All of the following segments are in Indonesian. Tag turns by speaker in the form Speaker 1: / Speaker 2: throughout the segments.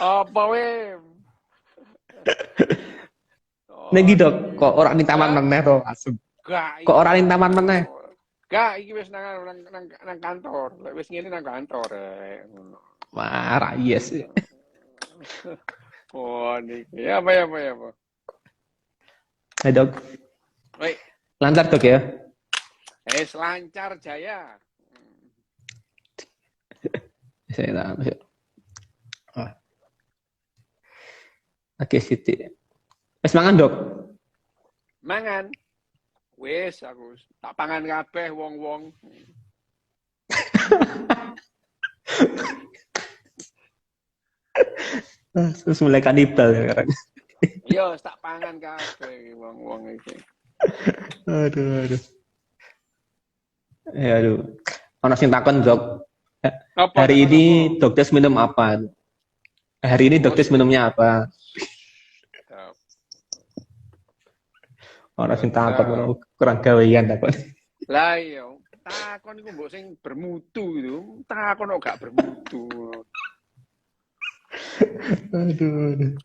Speaker 1: Apa weh?
Speaker 2: Nek
Speaker 1: Oh,
Speaker 2: Dok, kok ora ning taman
Speaker 1: Hah?
Speaker 2: meneh to langsung.
Speaker 1: Gak
Speaker 2: Kok
Speaker 1: iki
Speaker 2: ora ning taman meneh?
Speaker 1: Gak iki wis nang kantor. Lek wis ngene nang kantor ngono.
Speaker 2: Wah, yes.
Speaker 1: Oh, niki. Ya apa.
Speaker 2: Hai Dok,
Speaker 1: Woi,
Speaker 2: lancar Dok ya?
Speaker 1: lancar jaya.
Speaker 2: Saya tahu. Wah, oke sithik. Wis mangan Dok?
Speaker 1: Mangan. Wis aku tak pangan kabeh wong-wong.
Speaker 2: Terus mulai kanibal ya sekarang.
Speaker 1: Iya, tak pangan kabeh wong-wong iki.
Speaker 2: Aduh. Ya aduh. Ono sing takon Dok.
Speaker 1: Apa
Speaker 2: Hari
Speaker 1: takon
Speaker 2: ini
Speaker 1: apa?
Speaker 2: Dokter minum apa? Hari ini
Speaker 1: Oh,
Speaker 2: Dokter minumnya apa?
Speaker 1: sedap.
Speaker 2: Ono sing takon ono
Speaker 1: Sedap.
Speaker 2: kurang gawean takon.
Speaker 1: Lah iya, takon iku mbok sing bermutu itu. Takon kok gak bermutu.
Speaker 2: Aduh.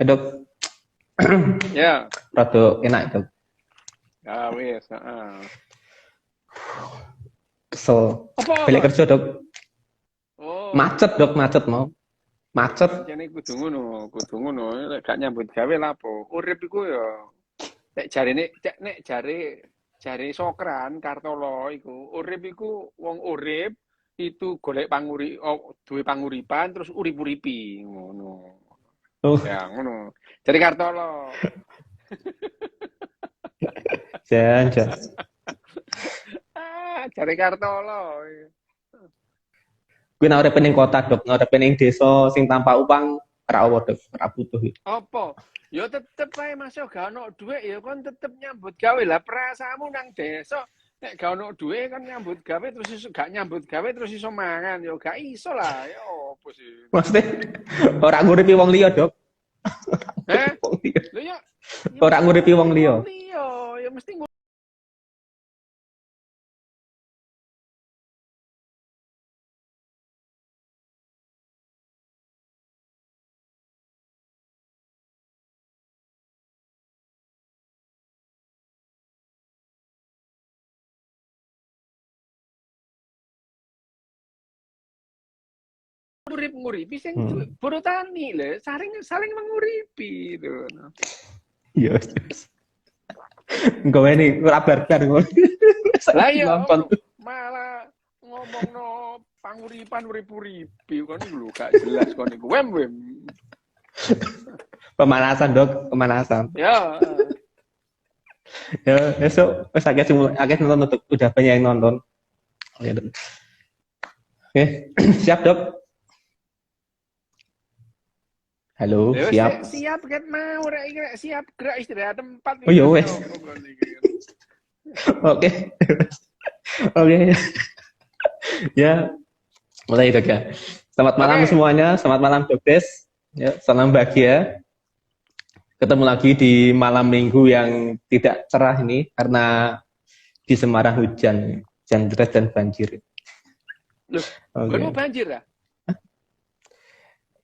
Speaker 2: Dok,
Speaker 1: Ya,
Speaker 2: rada enak Dok.
Speaker 1: ya wis, heeh.
Speaker 2: Kesel. Balik
Speaker 1: Apa?
Speaker 2: kerja Dok.
Speaker 1: Oh,
Speaker 2: Macet Dok, macet mau. Macet.
Speaker 1: pancene kudu ngono. Lek gak nyambut gawe lapo? Urip iku ya nek jarine nek jare Sokran Kartolo iku, urip iku wong urip itu golek duwe panguripan terus urip-uripi ngono.
Speaker 2: Oh,
Speaker 1: Ya ngono. Jare Kartolo.
Speaker 2: jangan.
Speaker 1: Jare Kartolo.
Speaker 2: Kuwi nek urip ning kota Dok, nek urip ning desa sing tanpa upang ora apa Dok, ora butuh.
Speaker 1: Apa? Ya tetep ae Mas yo gak ono dhuwit ya kon tetep nyambut gawe lah perasaanmu nang desa nek gak ono dhuwit kan nyambut gawe terus iso gak nyambut gawe terus iso mangan ya gak iso lah ya opo sih.
Speaker 2: Maksudnya ora nguripi wong liya Dok.
Speaker 1: Heh?
Speaker 2: Wong liya.
Speaker 1: Lho ya
Speaker 2: Ora
Speaker 1: mesti
Speaker 2: nguripi wong
Speaker 1: nguripi
Speaker 2: liya.
Speaker 1: wong liya, ya mesti nguripi sing buru tani lho, saling menguripi itu.
Speaker 2: Iya. Engko ini ora barbar ngono.
Speaker 1: Lah
Speaker 2: Saiki
Speaker 1: ya
Speaker 2: nonton.
Speaker 1: malah ngomongno panguripan urip-uripi kon iku lho gak jelas kon iku. Wem.
Speaker 2: Pemanasan Dok, pemanasan.
Speaker 1: Ya,
Speaker 2: Ya, besok wis akeh nonton Dok. Udah banyak yang nonton. Oke, Dok. Oke, siap Dok. Halo,
Speaker 1: ya wis
Speaker 2: siap.
Speaker 1: siap ket mau rek iki rek siap gerak istirahat tempat
Speaker 2: Oh
Speaker 1: iki
Speaker 2: ya
Speaker 1: wis
Speaker 2: wes.
Speaker 1: opo kon iki.
Speaker 2: Oke. Oke. Ya, mulai Dok ya. Selamat malam
Speaker 1: Oke,
Speaker 2: semuanya. Selamat malam Dok Des. Ya, salam bahagia. Ketemu lagi di malam minggu yang tidak cerah ini karena di Semarang hujan deras dan banjir.
Speaker 1: loh, nggonmu
Speaker 2: Oke.
Speaker 1: banjir ya? Nggonmu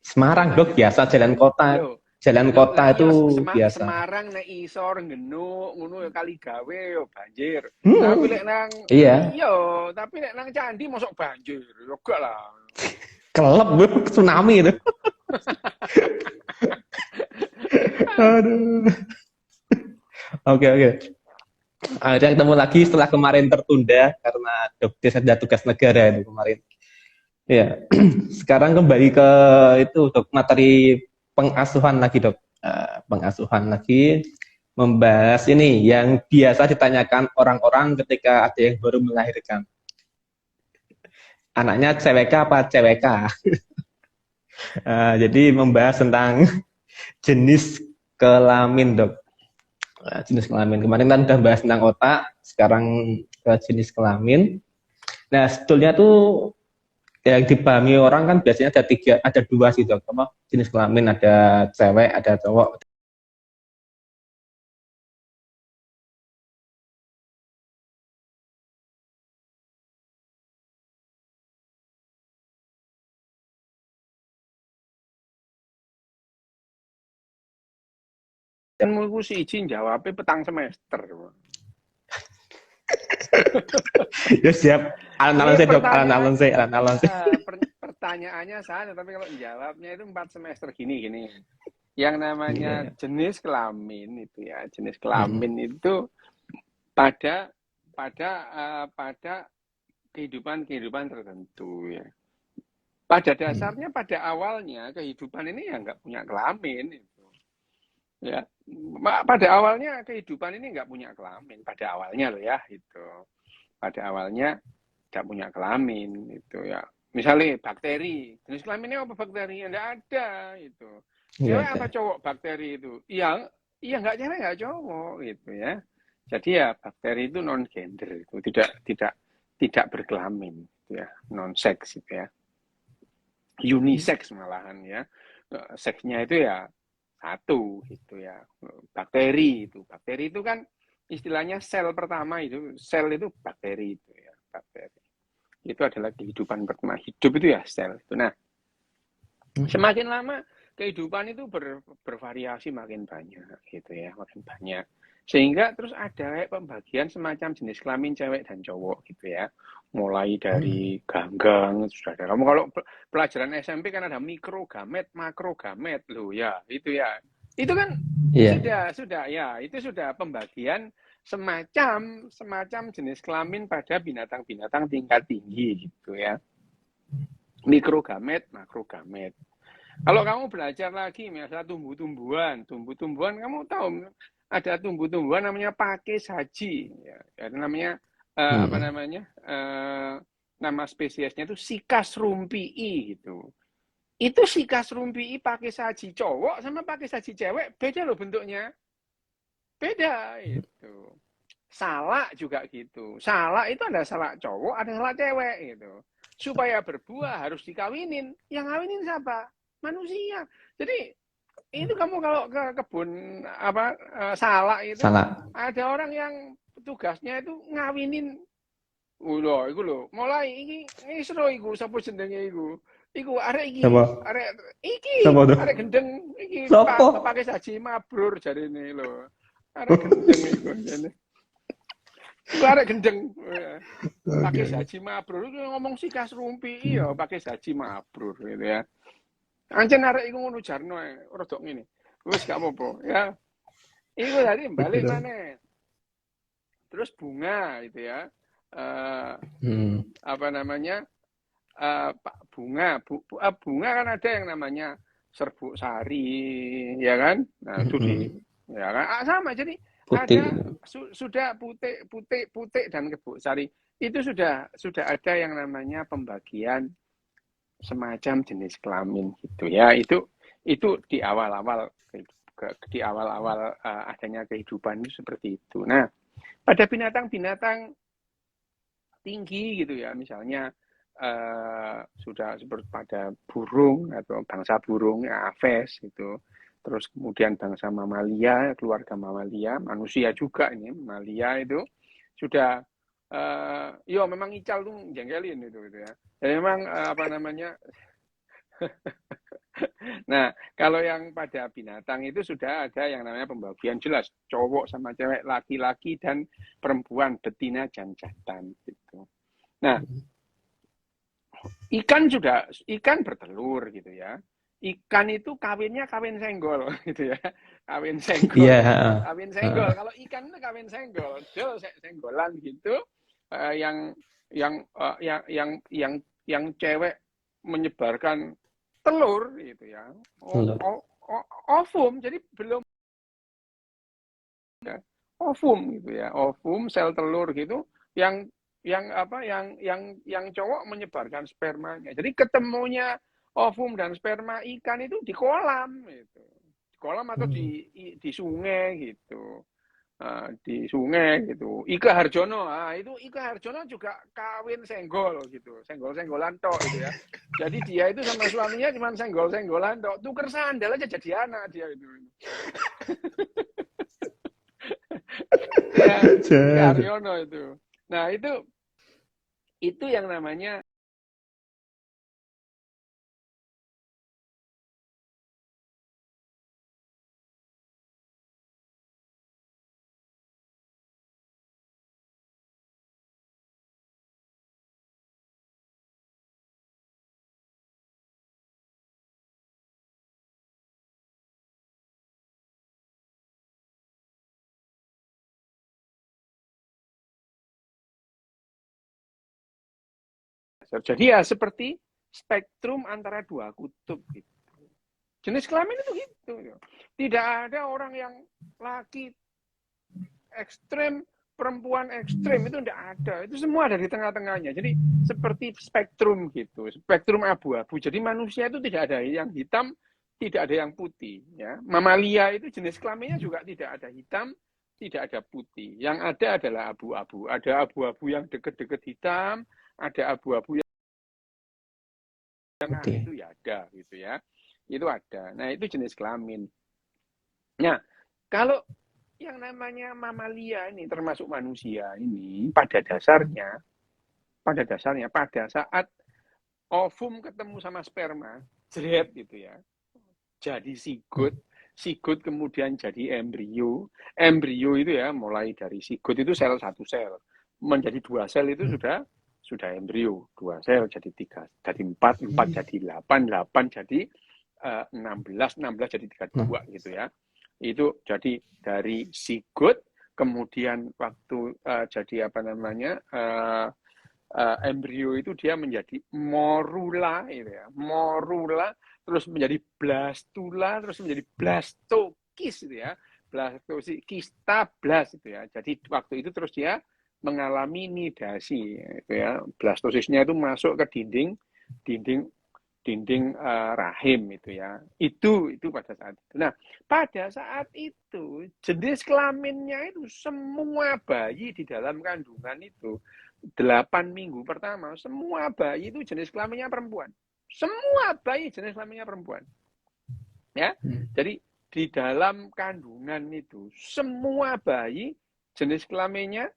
Speaker 2: Semarang Dok
Speaker 1: banjir.
Speaker 2: biasa jalan kota.
Speaker 1: Lho,
Speaker 2: Jalan
Speaker 1: lho
Speaker 2: kota
Speaker 1: lah
Speaker 2: itu
Speaker 1: iya
Speaker 2: biasa.
Speaker 1: Semarang nek isor genuk ngono ya kali gawe ya banjir. Tapi
Speaker 2: Hmm,
Speaker 1: lek nang
Speaker 2: iya,
Speaker 1: iya, tapi lek nang candi mosok banjir. Ya gak lah.
Speaker 2: kelep gue tsunami itu. Aduh. Oke. Akhirnya ketemu lagi setelah kemarin tertunda karena dokter ada tugas negara itu kemarin. Ya, sekarang kembali ke itu dok materi pengasuhan lagi dok. Pengasuhan lagi membahas ini yang biasa ditanyakan orang-orang ketika ada yang baru melahirkan. Anaknya CWK apa CWK? Jadi membahas tentang jenis kelamin dok. Jenis kelamin. Kemarin kan udah bahas tentang otak, sekarang ke jenis kelamin. Nah, sebetulnya tuh yang dipahami orang kan biasanya ada dua sih dok. Jenis kelamin ada cewek, ada cowok.
Speaker 1: Kan iku siji jawabnya petang semester.
Speaker 2: Ya siap. Alon-alon
Speaker 1: Ini
Speaker 2: sih dok, alon-alon sih, alon-alon sih.
Speaker 1: pertanyaannya salah, tapi kalau jawabnya itu 4 semester gini. Yang namanya
Speaker 2: Iya.
Speaker 1: jenis kelamin itu ya, jenis
Speaker 2: Mm.
Speaker 1: kelamin itu pada pada kehidupan tertentu ya. Pada dasarnya, pada awalnya kehidupan ini ya nggak punya kelamin itu. Ya, pada awalnya kehidupan ini nggak punya kelamin. Pada awalnya loh ya itu. Pada awalnya nggak punya kelamin itu ya. Misalnya bakteri, jenis kelaminnya apa bakteri? Nggak ada itu.
Speaker 2: Nggak
Speaker 1: Cewek
Speaker 2: ada.
Speaker 1: apa cowok bakteri itu? Iya, iya nggak cewek nggak cowok gitu ya. Jadi ya bakteri itu non gender itu tidak berkelamin gitu ya, non seks gitu ya. Unisex malahan ya. Seksnya itu ya satu gitu ya. Bakteri itu kan istilahnya sel pertama itu, sel itu bakteri itu ya, bakteri. Itu adalah kehidupan pertama. Hidup itu ya sel itu. Nah, semakin lama kehidupan itu bervariasi makin banyak gitu ya, makin banyak. Sehingga terus ada pembagian semacam jenis kelamin cewek dan cowok gitu ya. Mulai dari ganggang, sudah ada. Kamu kalau pelajaran SMP kan ada mikrogamet, makrogamet loh ya, itu ya. Itu kan
Speaker 2: Iya.
Speaker 1: sudah ya, itu sudah pembagian semacam jenis kelamin pada binatang-binatang tingkat tinggi gitu ya. Mikrogamet, makrogamet. Kalau kamu belajar lagi, misalnya tumbuh-tumbuhan kamu tahu ada tumbuh-tumbuhan namanya pakis haji, ya, namanya apa
Speaker 2: Hmm.
Speaker 1: namanya nama spesiesnya itu Sikas rumpii gitu. Itu Sikas rumpii pakis haji cowok sama pakis haji cewek beda loh bentuknya, beda itu. Salak juga gitu. Salak itu ada salak cowok, ada salak cewek gitu. Supaya berbuah harus dikawinin. Yang kawinin siapa? Manusia. Jadi itu kamu kalau ke kebun apa salak itu
Speaker 2: Salah.
Speaker 1: ada orang yang tugasnya itu ngawinin. Udah, iku lho. Mulai iki seru iku sapa jenenge iku. Iku arek
Speaker 2: Siapa? Siapa tuh?
Speaker 1: arek gendeng iki
Speaker 2: Siapa?
Speaker 1: pakai saji mabrur jarine lho. Arek gendeng iku jane. Iku arek gendeng.
Speaker 2: Oke,
Speaker 1: Pakai
Speaker 2: oke.
Speaker 1: saji mabrur itu ngomong Sikas rumpi iya pakai saji mabrur gitu ya. Ancen arek iku ngono jarno rodok ngene. Wis gak apa-apa ya. Iku tadi
Speaker 2: Oke,
Speaker 1: balik
Speaker 2: dong.
Speaker 1: mana? Terus bunga gitu ya. Eh,
Speaker 2: Hmm.
Speaker 1: apa namanya? Bunga kan ada yang namanya serbuk sari, ya kan? Nah, itu di
Speaker 2: Hmm.
Speaker 1: ya kan sama. Jadi
Speaker 2: Putih.
Speaker 1: ada sudah putih dan kebuk sari itu sudah ada yang namanya pembagian semacam jenis kelamin gitu ya. Itu di awal-awal adanya kehidupan itu seperti itu. Nah, pada binatang-binatang tinggi gitu ya, misalnya sudah seperti pada burung atau bangsa burung ya, aves gitu. Terus kemudian bangsa mamalia, keluarga mamalia, manusia juga ini mamalia itu sudah yo memang ical tuh jengkelin itu gitu ya. Dan memang apa namanya. Nah, kalau yang pada binatang itu sudah ada yang namanya pembagian jelas cowok sama cewek, laki-laki dan perempuan, betina dan jantan gitu. Nah, ikan bertelur gitu ya. Ikan itu kawinnya kawin senggol gitu ya. Kawin
Speaker 2: Iya.
Speaker 1: senggol. Kawin senggol.
Speaker 2: Heeh.
Speaker 1: Kalau ikan itu kawin senggol. Del senggolan gitu. Yang yang cewek menyebarkan telur gitu ya.
Speaker 2: Telur.
Speaker 1: Ovum. Jadi belum ya. Ovum gitu ya. Ovum sel telur gitu yang yang cowok menyebarkan spermanya. Jadi ketemunya ovum dan sperma ikan itu di kolam gitu. Di kolam atau di sungai gitu. Di sungai gitu. Ika Harjono, itu Ika Harjono juga kawin senggol gitu, senggol-senggolan tok itu ya. Jadi dia itu sama suaminya cuma senggol-senggolan tok, tuker sandal aja jadi anak dia itu. Ya, Ika
Speaker 2: Jadi.
Speaker 1: Harjono itu. Nah itu yang namanya dasar. Jadi ya seperti spektrum antara dua kutub gitu. Jenis kelamin itu gitu. Tidak ada orang yang laki ekstrem, perempuan ekstrem, itu tidak ada. Itu semua ada di tengah-tengahnya. Jadi seperti spektrum gitu, spektrum abu-abu. Jadi manusia itu tidak ada yang hitam, tidak ada yang putih. Ya. Mamalia itu jenis kelaminnya juga tidak ada hitam, tidak ada putih. Yang ada adalah abu-abu. Ada abu-abu yang deket-deket hitam, ada abu-abu yang tengah, itu ya ada gitu ya. Itu ada. Nah, itu jenis kelamin. Nah, kalau yang namanya mamalia ini termasuk manusia ini pada dasarnya pada saat ovum ketemu sama sperma, jeret gitu ya. Jadi sigot kemudian jadi embrio. Embrio itu ya mulai dari sigot itu sel satu sel. Menjadi 2 sel itu sudah embrio, 2 sel jadi 3, jadi 4 jadi 8 jadi 16 jadi 32 gitu ya. Itu jadi dari sigot kemudian waktu jadi apa namanya embrio itu dia menjadi morula gitu ya. Morula terus menjadi blastula terus menjadi blastokis gitu ya. Blastokista blast itu ya. Jadi waktu itu terus dia mengalami nidasi gitu ya. Blastosisnya itu masuk ke dinding rahim itu ya. Itu pada saat itu. Nah, pada saat itu jenis kelaminnya itu semua bayi di dalam kandungan itu 8 minggu pertama semua bayi itu jenis kelaminnya perempuan. Semua bayi jenis kelaminnya perempuan. Ya. Jadi di dalam kandungan itu semua bayi jenis kelaminnya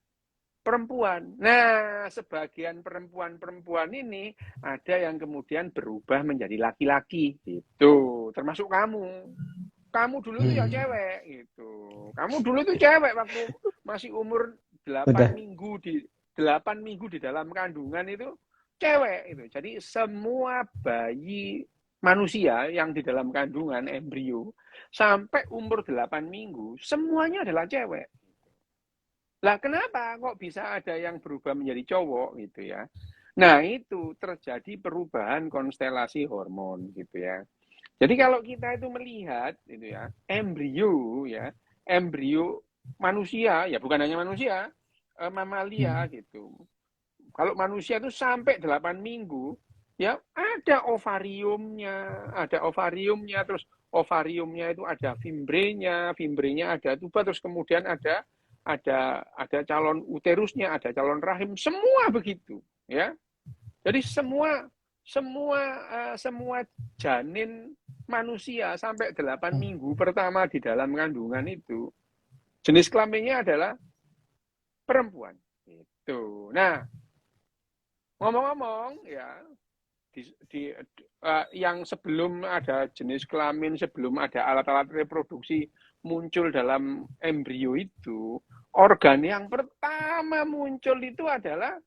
Speaker 1: perempuan. Nah, sebagian perempuan-perempuan ini ada yang kemudian berubah menjadi laki-laki gitu. Termasuk kamu. Kamu dulu itu ya cewek gitu. Kamu dulu itu cewek waktu masih umur 8 minggu di dalam kandungan itu cewek itu. Jadi semua bayi manusia yang di dalam kandungan embrio sampai umur 8 minggu semuanya adalah cewek. Lah kenapa kok bisa ada yang berubah menjadi cowok gitu ya? Nah, itu terjadi perubahan konstelasi hormon gitu ya. Jadi kalau kita itu melihat itu ya, embrio manusia, ya bukan hanya manusia, mamalia gitu. Kalau manusia itu sampai 8 minggu, ya ada ovariumnya, terus ovariumnya itu ada fimbrenya ada tuba, terus kemudian ada calon uterusnya, ada calon rahim, semua begitu, ya. Jadi semua janin manusia sampai 8 minggu pertama di dalam kandungan itu jenis kelaminnya adalah perempuan. Itu. Nah, ngomong-ngomong ya yang sebelum ada jenis kelamin, sebelum ada alat-alat reproduksi muncul dalam embrio itu, organ yang pertama muncul itu adalah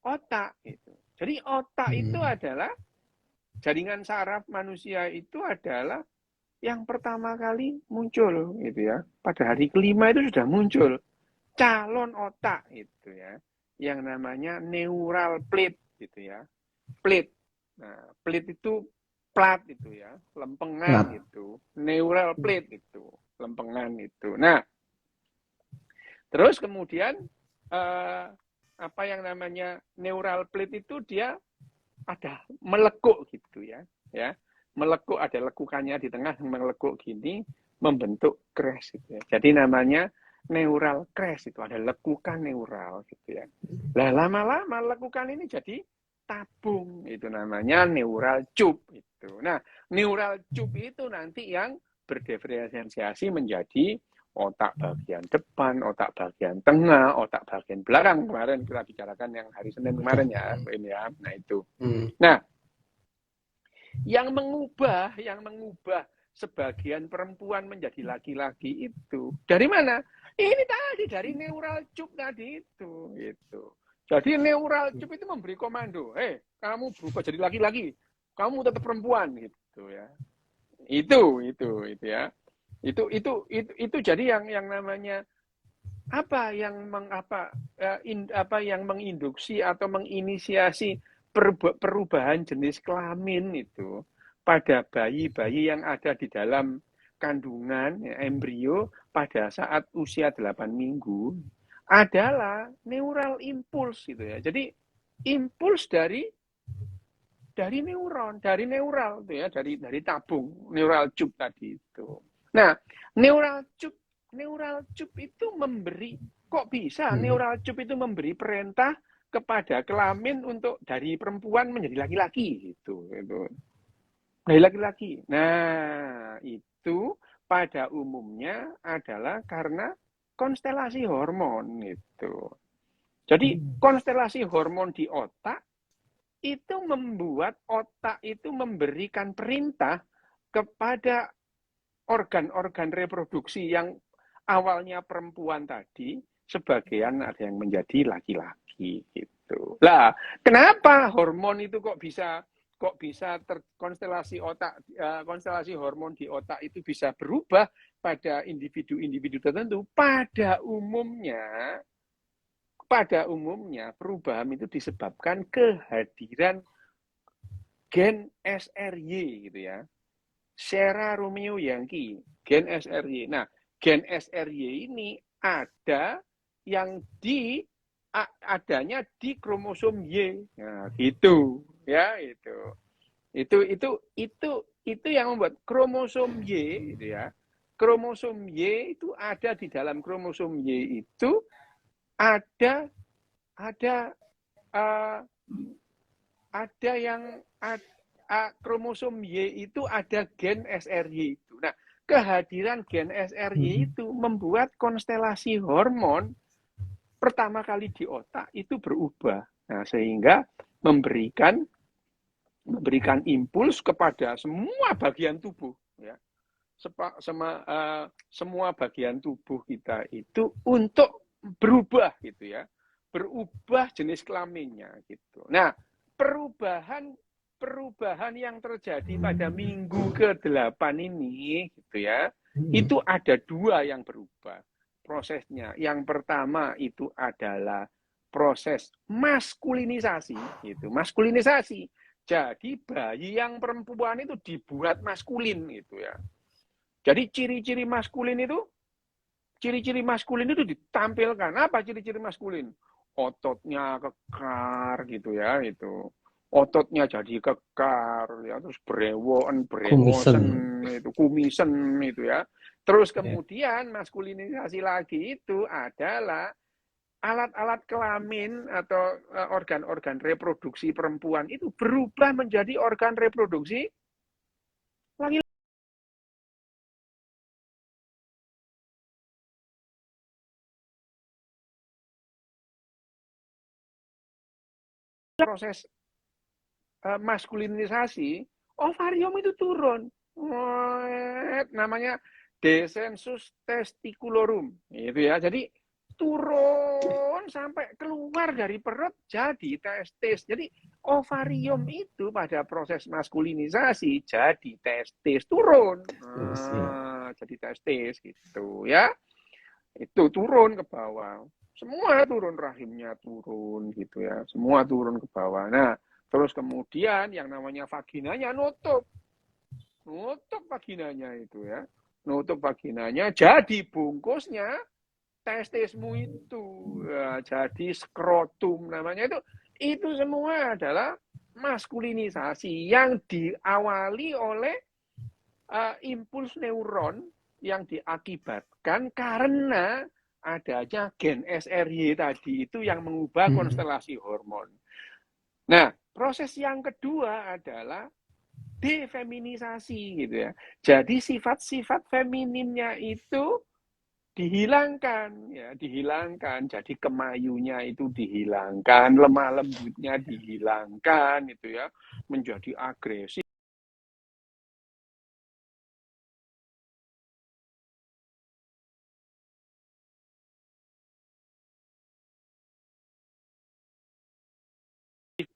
Speaker 1: otak itu. Jadi otak itu adalah jaringan saraf manusia itu adalah yang pertama kali muncul gitu ya. Pada hari kelima itu sudah muncul calon otak itu ya. Yang namanya neural plate gitu ya. Plate. Nah, plate itu plat itu ya, lempengan itu. Neural plate itu, lempengan itu. Nah, terus kemudian apa yang namanya neural plate itu dia ada melekuk gitu ya. Melekuk, ada lekukannya di tengah, melekuk gini membentuk crest gitu ya. Jadi namanya neural crest itu, ada lekukan neural gitu ya. Lah lama-lama lekukan ini jadi tabung, itu namanya neural tube itu. Nah, neural tube itu nanti yang berdiferensiasi menjadi otak bagian depan, otak bagian tengah, otak bagian belakang. Kemarin kita bicarakan yang hari Senin kemarin ya, ini ya. Nah, itu. Nah, yang mengubah sebagian perempuan menjadi laki-laki itu dari mana? Ini tadi dari neural tube tadi itu, gitu. Jadi neural tube itu memberi komando, kamu berubah jadi laki-laki, kamu tetap perempuan gitu ya. Itu ya. Itu jadi yang namanya apa yang menginduksi atau menginisiasi perubahan jenis kelamin itu pada bayi-bayi yang ada di dalam kandungan ya, embrio pada saat usia 8 minggu adalah neural impuls gitu ya. Jadi impuls dari neural itu ya, dari tabung neural tube tadi itu. Nah, neural tube itu memberi, kok bisa neural tube itu memberi perintah kepada kelamin untuk dari perempuan menjadi laki-laki gitu. Dari laki-laki. Nah, itu pada umumnya adalah karena konstelasi hormon itu. Jadi konstelasi hormon di otak itu membuat otak itu memberikan perintah kepada organ-organ reproduksi yang awalnya perempuan tadi, sebagian ada yang menjadi laki-laki gitu. Lah, kenapa hormon itu kok bisa konstelasi otak, konstelasi hormon di otak itu bisa berubah pada individu-individu tertentu? Pada umumnya perubahan itu disebabkan kehadiran gen SRY gitu ya. Sera Romeo Yankee, gen SRY. Nah, gen SRY ini ada yang adanya di kromosom Y. Nah, gitu ya, itu yang membuat kromosom Y gitu ya. Kromosom Y itu ada di dalam kromosom Y itu ada yang kromosom Y itu ada gen SRY itu. Nah, kehadiran gen SRY itu membuat konstelasi hormon pertama kali di otak itu berubah. Nah, sehingga memberikan impuls kepada semua bagian tubuh ya. Semua bagian tubuh kita itu untuk berubah gitu ya. Berubah jenis kelaminnya gitu. Nah, perubahan yang terjadi pada minggu ke-8 ini gitu ya, itu ada 2 yang berubah prosesnya. Yang pertama itu adalah proses maskulinisasi gitu. Maskulinisasi. Jadi bayi yang perempuan itu dibuat maskulin gitu ya. Jadi ciri-ciri maskulin itu ditampilkan. Apa ciri-ciri maskulin? Ototnya kekar gitu ya, itu. Ototnya jadi kekar ya, terus brewosen itu, kumisen itu ya. Terus kemudian maskulinisasi lagi itu adalah alat-alat kelamin atau organ-organ reproduksi perempuan itu berubah menjadi organ reproduksi laki-laki. Proses maskulinisasi, ovarium itu turun. Namanya descensus testiculorum. Itu ya. Jadi turun sampai keluar dari perut jadi testis. Jadi ovarium itu pada proses maskulinisasi jadi testis turun. Jadi testis gitu ya. Itu turun ke bawah. Semua turun, rahimnya turun gitu ya. Semua turun ke bawah. Nah, terus kemudian yang namanya vaginanya nutup vaginanya itu ya. Nutup vaginanya jadi bungkusnya testismu itu ya, jadi skrotum namanya itu semua adalah maskulinisasi yang diawali oleh impuls neuron yang diakibatkan karena adanya gen SRY tadi itu yang mengubah konstelasi hormon. Nah, proses yang kedua adalah defeminisasi gitu ya. Jadi sifat-sifat femininnya itu dihilangkan ya, dihilangkan. Jadi kemayunya itu dihilangkan, lemah lembutnya dihilangkan itu ya, menjadi agresif.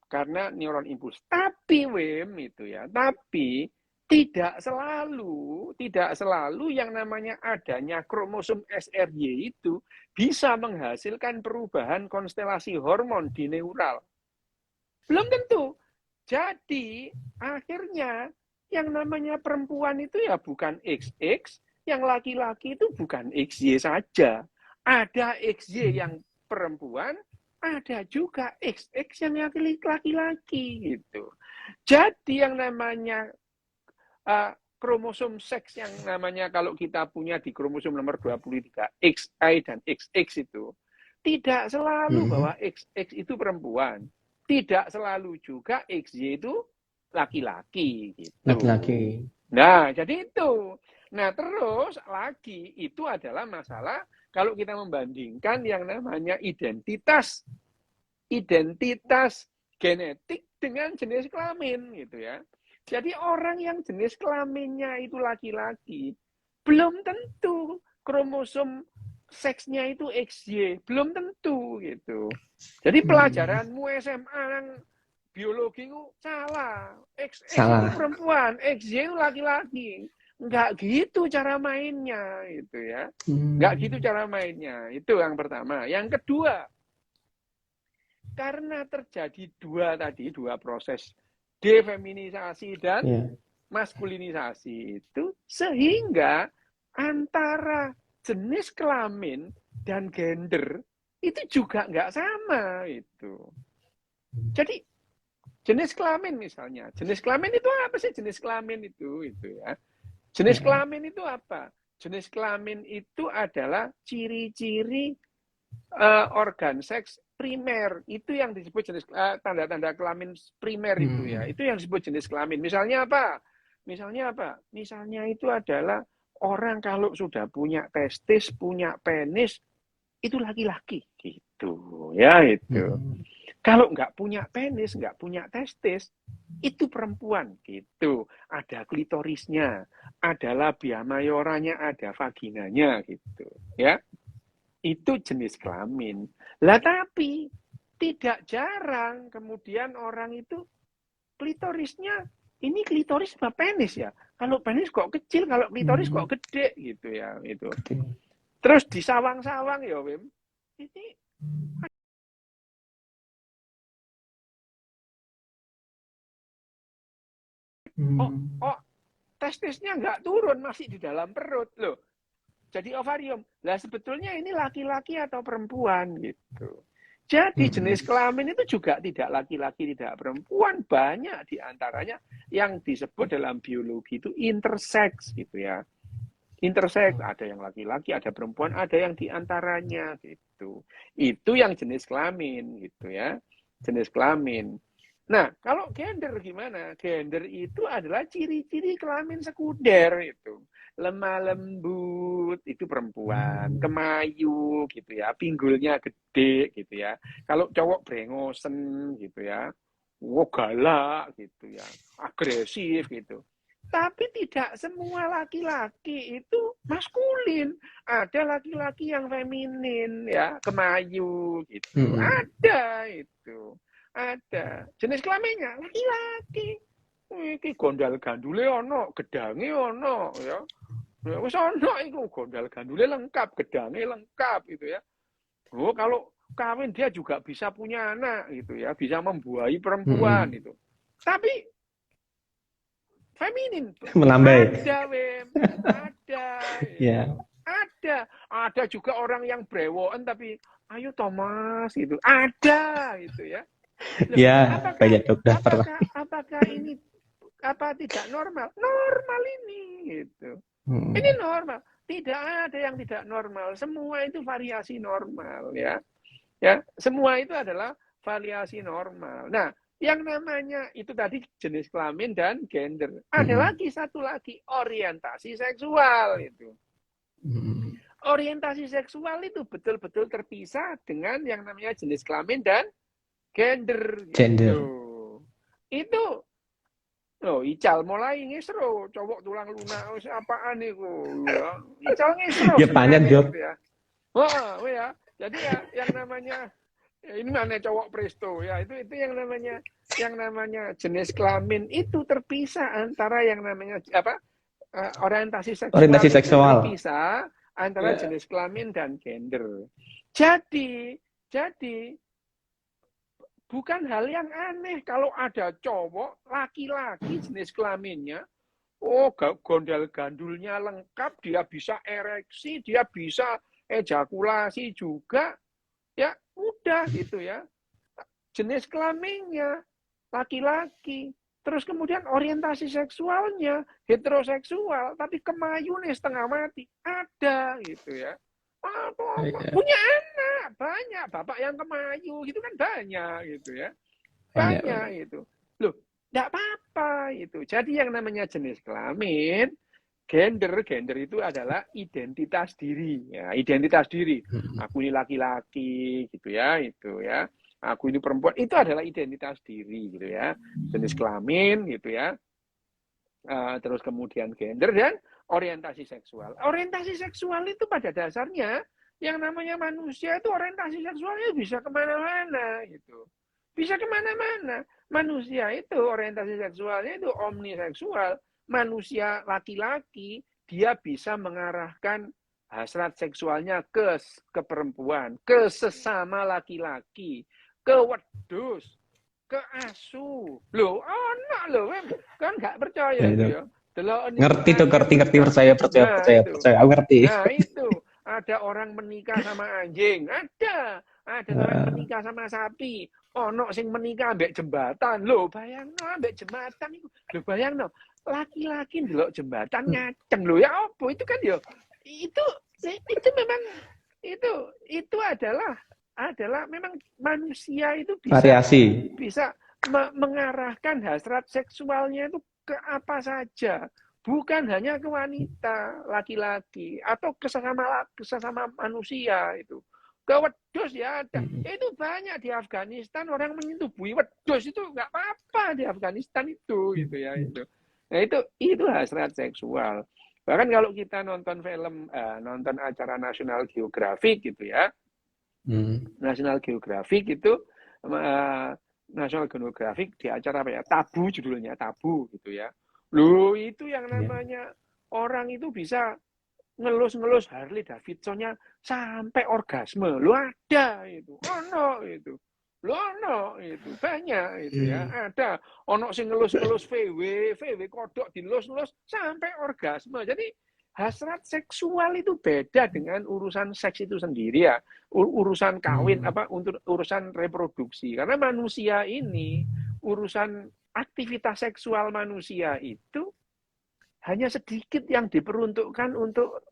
Speaker 1: Karena neuron impuls. Tapi tidak selalu yang namanya adanya kromosom SRY itu bisa menghasilkan perubahan konstelasi hormon di neural. Belum tentu. Jadi akhirnya yang namanya perempuan itu ya bukan XX, yang laki-laki itu bukan XY saja. Ada XY yang perempuan, ada juga XX yang laki-laki gitu. Jadi yang namanya kromosom seks yang namanya kalau kita punya di kromosom nomor 23 XY dan XX itu tidak selalu bahwa XX itu perempuan, tidak selalu juga XY itu laki-laki gitu.
Speaker 2: Laki-laki.
Speaker 1: Nah, jadi itu. Nah, terus lagi itu adalah masalah kalau kita membandingkan yang namanya identitas genetik dengan jenis kelamin gitu ya. Jadi orang yang jenis kelaminnya itu laki-laki belum tentu kromosom seksnya itu XY, belum tentu gitu. Jadi pelajaranmu SMA yang biologi itu salah. XX itu perempuan, XY itu laki-laki. Enggak gitu cara mainnya itu ya. Enggak gitu cara mainnya. Itu yang pertama. Yang kedua, karena terjadi dua proses defeminisasi dan maskulinisasi itu, sehingga antara jenis kelamin dan gender itu juga nggak sama itu. Jadi jenis kelamin misalnya, jenis kelamin itu apa sih jenis kelamin itu ya? Jenis kelamin itu apa? Jenis kelamin itu adalah ciri-ciri organ seks primer, itu yang disebut jenis tanda-tanda kelamin primer itu ya. Itu yang disebut jenis kelamin. Misalnya apa? Misalnya itu adalah orang kalau sudah punya testis, punya penis, itu laki-laki gitu ya itu. Kalau nggak punya penis, nggak punya testis, itu perempuan gitu. Ada klitorisnya, ada labia mayoranya, ada vaginanya gitu ya. Itu jenis kelamin. Lah tapi tidak jarang kemudian orang itu klitorisnya, ini klitoris apa penis ya? Kalau penis kok kecil, kalau klitoris kok gede gitu ya itu. Terus disawang-sawang ya Wim. Ini testisnya nggak turun, masih di dalam perut loh. Jadi ovarium. Lah sebetulnya ini laki-laki atau perempuan gitu. Jadi jenis kelamin itu juga tidak laki-laki, tidak perempuan. Banyak diantaranya yang disebut dalam biologi itu intersex gitu ya. Intersex, ada yang laki-laki, ada perempuan, ada yang diantaranya gitu. Itu yang jenis kelamin gitu ya. Jenis kelamin. Nah, kalau gender gimana? Gender itu adalah ciri-ciri kelamin sekunder itu. Lemah lembut itu perempuan, kemayu gitu ya, pinggulnya gede gitu ya. Kalau cowok brengosen gitu ya, galak gitu ya, agresif gitu. Tapi tidak semua laki-laki itu maskulin. Ada laki-laki yang feminin ya, kemayu gitu. Ada itu. Ada. Jenis kelaminnya laki-laki. Iki gondal gandule ono, gedange ono ya. Ya wis ono iku gondal gandule lengkap, gedange lengkap gitu ya. Oh, kalau kawin dia juga bisa punya anak gitu ya, bisa membuahi perempuan itu. Tapi feminin
Speaker 2: menambah.
Speaker 1: Ada, Wim. Ada.
Speaker 2: Ya.
Speaker 1: Ada juga orang yang brewoken tapi ayo Thomas gitu. Ada gitu ya. Loh,
Speaker 2: ya, banyak dokter pernah.
Speaker 1: Apakah ini tidak normal? Normal ini gitu. Ini normal. Tidak ada yang tidak normal. Semua itu variasi normal ya. Ya, semua itu adalah variasi normal. Nah, yang namanya itu tadi jenis kelamin dan gender. Ada lagi satu lagi orientasi seksual itu. Orientasi seksual itu betul-betul terpisah dengan yang namanya jenis kelamin dan gender. Gitu. Itu Ical mulai ngisro, cowok tulang lunak apaan iku ya. Ical ngisro.
Speaker 2: Ya banyak, Jok.
Speaker 1: Ya. Wah, ya. Jadi ya yang namanya ini mana cowok presto ya, itu yang namanya jenis kelamin itu terpisah antara yang namanya apa? Orientasi seksual. Terpisah antara jenis kelamin dan gender. Jadi bukan hal yang aneh kalau ada cowok laki-laki jenis kelaminnya, oh gondal gandulnya lengkap, dia bisa ereksi, dia bisa ejakulasi juga, ya udah gitu ya. Jenis kelaminnya laki-laki, terus kemudian orientasi seksualnya heteroseksual, tapi kemayu nih setengah mati, ada gitu ya. Punya anak banyak, bapak yang kemayu gitu kan banyak gitu ya, banyak itu. Loh, enggak apa-apa itu. Jadi yang namanya jenis kelamin, gender itu adalah identitas diri. Ya, identitas diri. Aku ini laki-laki gitu ya, itu ya. Aku ini perempuan, itu adalah identitas diri gitu ya. Jenis kelamin gitu ya. Terus kemudian gender dan orientasi seksual. Orientasi seksual itu pada dasarnya yang namanya manusia itu orientasi seksualnya bisa kemana-mana gitu. Bisa kemana-mana. Manusia itu orientasi seksualnya itu omniseksual. Manusia laki-laki dia bisa mengarahkan hasrat seksualnya ke perempuan, ke sesama laki-laki, ke wedus, ke asu. Loh, anak loh, kan nggak percaya itu ya.
Speaker 2: Ngerti percaya. Aku ngerti.
Speaker 1: Nah, itu ada orang menikah sama anjing, ada orang menikah sama sapi, ono sing menikah ambek jembatan. Loh, bayangno ambek jembatan itu. Loh, bayangno laki-laki ndelok jembatan ngaceng lho ya apa itu kan ya. Itu memang itu adalah memang manusia itu bisa mengarahkan hasrat seksualnya itu ke apa saja, bukan hanya ke wanita, laki-laki atau ke sesama manusia itu. Ke wedus ya ada. Itu banyak di Afghanistan orang menyetubui wedus itu nggak apa-apa di Afghanistan itu gitu ya itu. Nah, itu hasrat seksual. Bahkan kalau kita nonton film, nonton acara National Geographic gitu ya. National Geographic itu National Geographic di acara apa ya? Tabu judulnya, Tabu gitu ya. Loh, itu yang namanya orang itu bisa ngelus-ngelus Harley Davidsonnya sampai orgasme. Lo ada itu. Ono itu. Lo ono itu. Banyak itu ya. Ada. Ono sing ngelus-ngelus VW kodok dilus-lus sampai orgasme. Jadi hasrat seksual itu beda dengan urusan seks itu sendiri ya. Urusan kawin untuk urusan reproduksi. Karena manusia ini urusan aktivitas seksual manusia itu hanya sedikit yang diperuntukkan untuk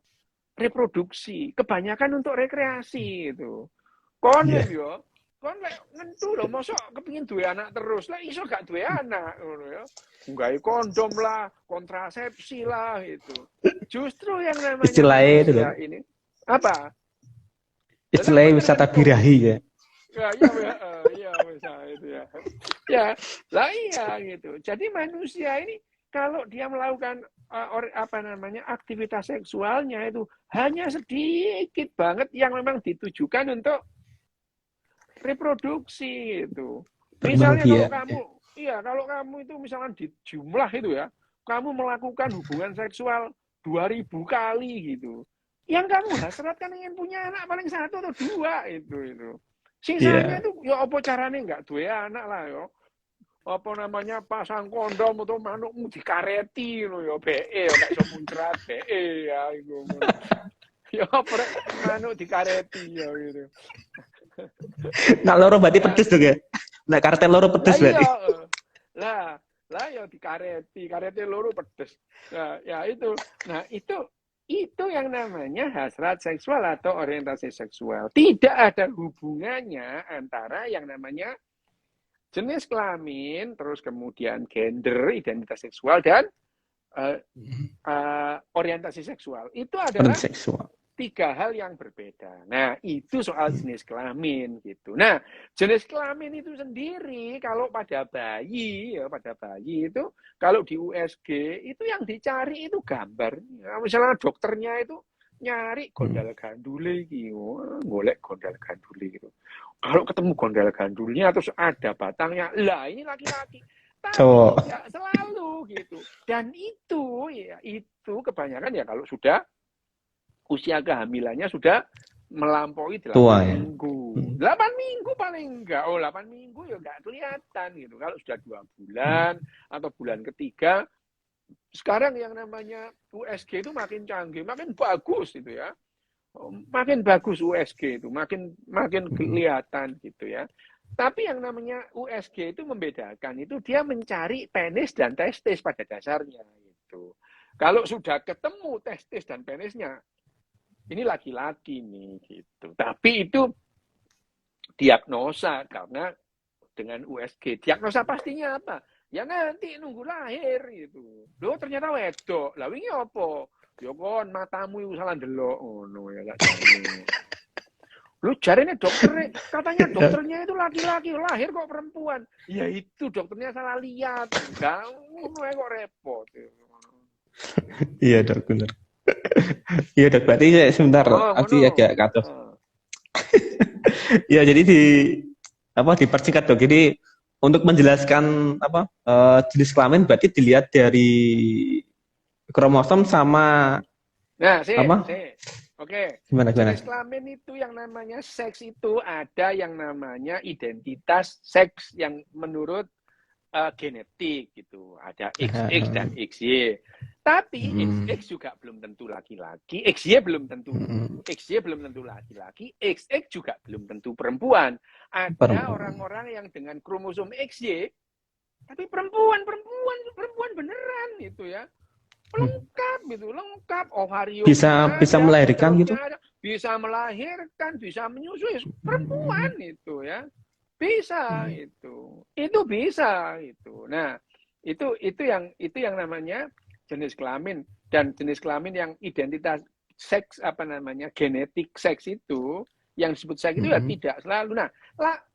Speaker 1: reproduksi, kebanyakan untuk rekreasi itu. Kon yo, kon lek ngentu lho, mosok kepengin duwe anak terus, lek iso gak duwe anak ngono ya. Nggawe kondom lah, kontrasepsi lah itu. Justru yang namanya
Speaker 2: istilahnya itu
Speaker 1: ini apa?
Speaker 2: Istilahnya wisata birahi ya.
Speaker 1: Ya, bisa itu ya. Ya, lah iya gitu. Jadi manusia ini kalau dia melakukan aktivitas seksualnya itu hanya sedikit banget yang memang ditujukan untuk reproduksi itu. Misalnya kalau kamu itu misalkan di jumlah itu ya, kamu melakukan hubungan seksual 2000 kali gitu. Yang kamu hasratkan ingin punya anak paling 1 atau 2 itu. Sisanya itu ya apa caranya enggak duwe anak lah ya. Apa namanya pasang kondom atau manukmu dikareti lho ya BE ya gak iso muncrat BE ya iku. Ya apa manuk dikareti ya gitu.
Speaker 2: Nah loro berarti pedes dong ya. Nah kartel loro pedes berarti.
Speaker 1: Lah ya kareti loro pedes. Nah, ya itu. Nah, itu yang namanya hasrat seksual atau orientasi seksual. Tidak ada hubungannya antara yang namanya jenis kelamin, terus kemudian gender, identitas seksual, dan orientasi seksual. Itu adalah 3 hal yang berbeda. Nah, itu soal jenis kelamin gitu. Nah, jenis kelamin itu sendiri kalau pada bayi itu kalau di USG itu yang dicari itu gambar. Misalnya dokternya itu nyari gondal gandule iki, golek gondal gandule gitu. Kalau ketemu gondal gandulnya terus ada batangnya, lah ini laki-laki. Tapi tidak selalu gitu. Dan itu kebanyakan ya kalau sudah usia kehamilannya sudah melampaui 8
Speaker 2: Tua ya.
Speaker 1: minggu. 8 minggu paling enggak. Oh, 8 minggu ya enggak kelihatan gitu. Kalau sudah 2 bulan atau bulan ketiga, sekarang yang namanya USG itu makin canggih, makin bagus itu ya. Makin bagus USG itu, makin kelihatan gitu ya. Tapi yang namanya USG itu membedakan, itu dia mencari penis dan testis pada dasarnya gitu. Kalau sudah ketemu testis dan penisnya, ini laki-laki nih gitu. Tapi itu diagnosa karena dengan USG. Diagnosa pastinya apa? Ya nanti nunggu lahir gitu. Loh ternyata wedok. Lah wingi apa? Ya kon matamu iku salah ndelok ngono ya gak jane. Lu jarene dokter, katanya dokternya itu laki-laki, lahir kok perempuan. Ya itu dokternya salah lihat. Enggak ngono kok repot.
Speaker 2: Iya dok, benar. Iya dok, berarti sebentar, Aldi agak kacau. Ya jadi dipersingkat dok. Jadi untuk menjelaskan jenis kelamin berarti dilihat dari kromosom sama
Speaker 1: Oke.
Speaker 2: Gimana?
Speaker 1: Jenis kelamin itu yang namanya seks itu ada yang namanya identitas seks yang menurut genetik gitu. Ada XX dan XY. Tapi XX juga belum tentu laki-laki, XY belum tentu laki-laki, XX juga belum tentu perempuan. Ada orang-orang yang dengan kromosom XY tapi perempuan beneran gitu ya. Lengkap ovarium
Speaker 2: bisa melahirkan gitu,
Speaker 1: bisa melahirkan, bisa menyusui, perempuan itu ya, bisa itu bisa itu. Nah itu yang namanya jenis kelamin. Dan jenis kelamin yang identitas seks genetik seks itu yang disebut seks itu ya tidak selalu. Nah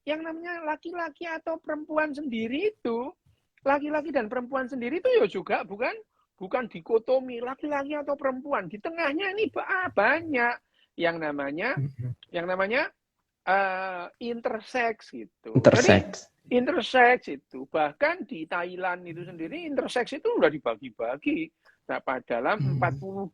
Speaker 1: yang namanya laki-laki atau perempuan sendiri itu, laki-laki dan perempuan sendiri itu ya juga bukan dikotomi laki-laki atau perempuan. Di tengahnya ini banyak yang namanya intersex gitu.
Speaker 2: Intersex.
Speaker 1: Jadi intersex itu bahkan di Thailand itu sendiri intersex itu udah dibagi-bagi dalam 42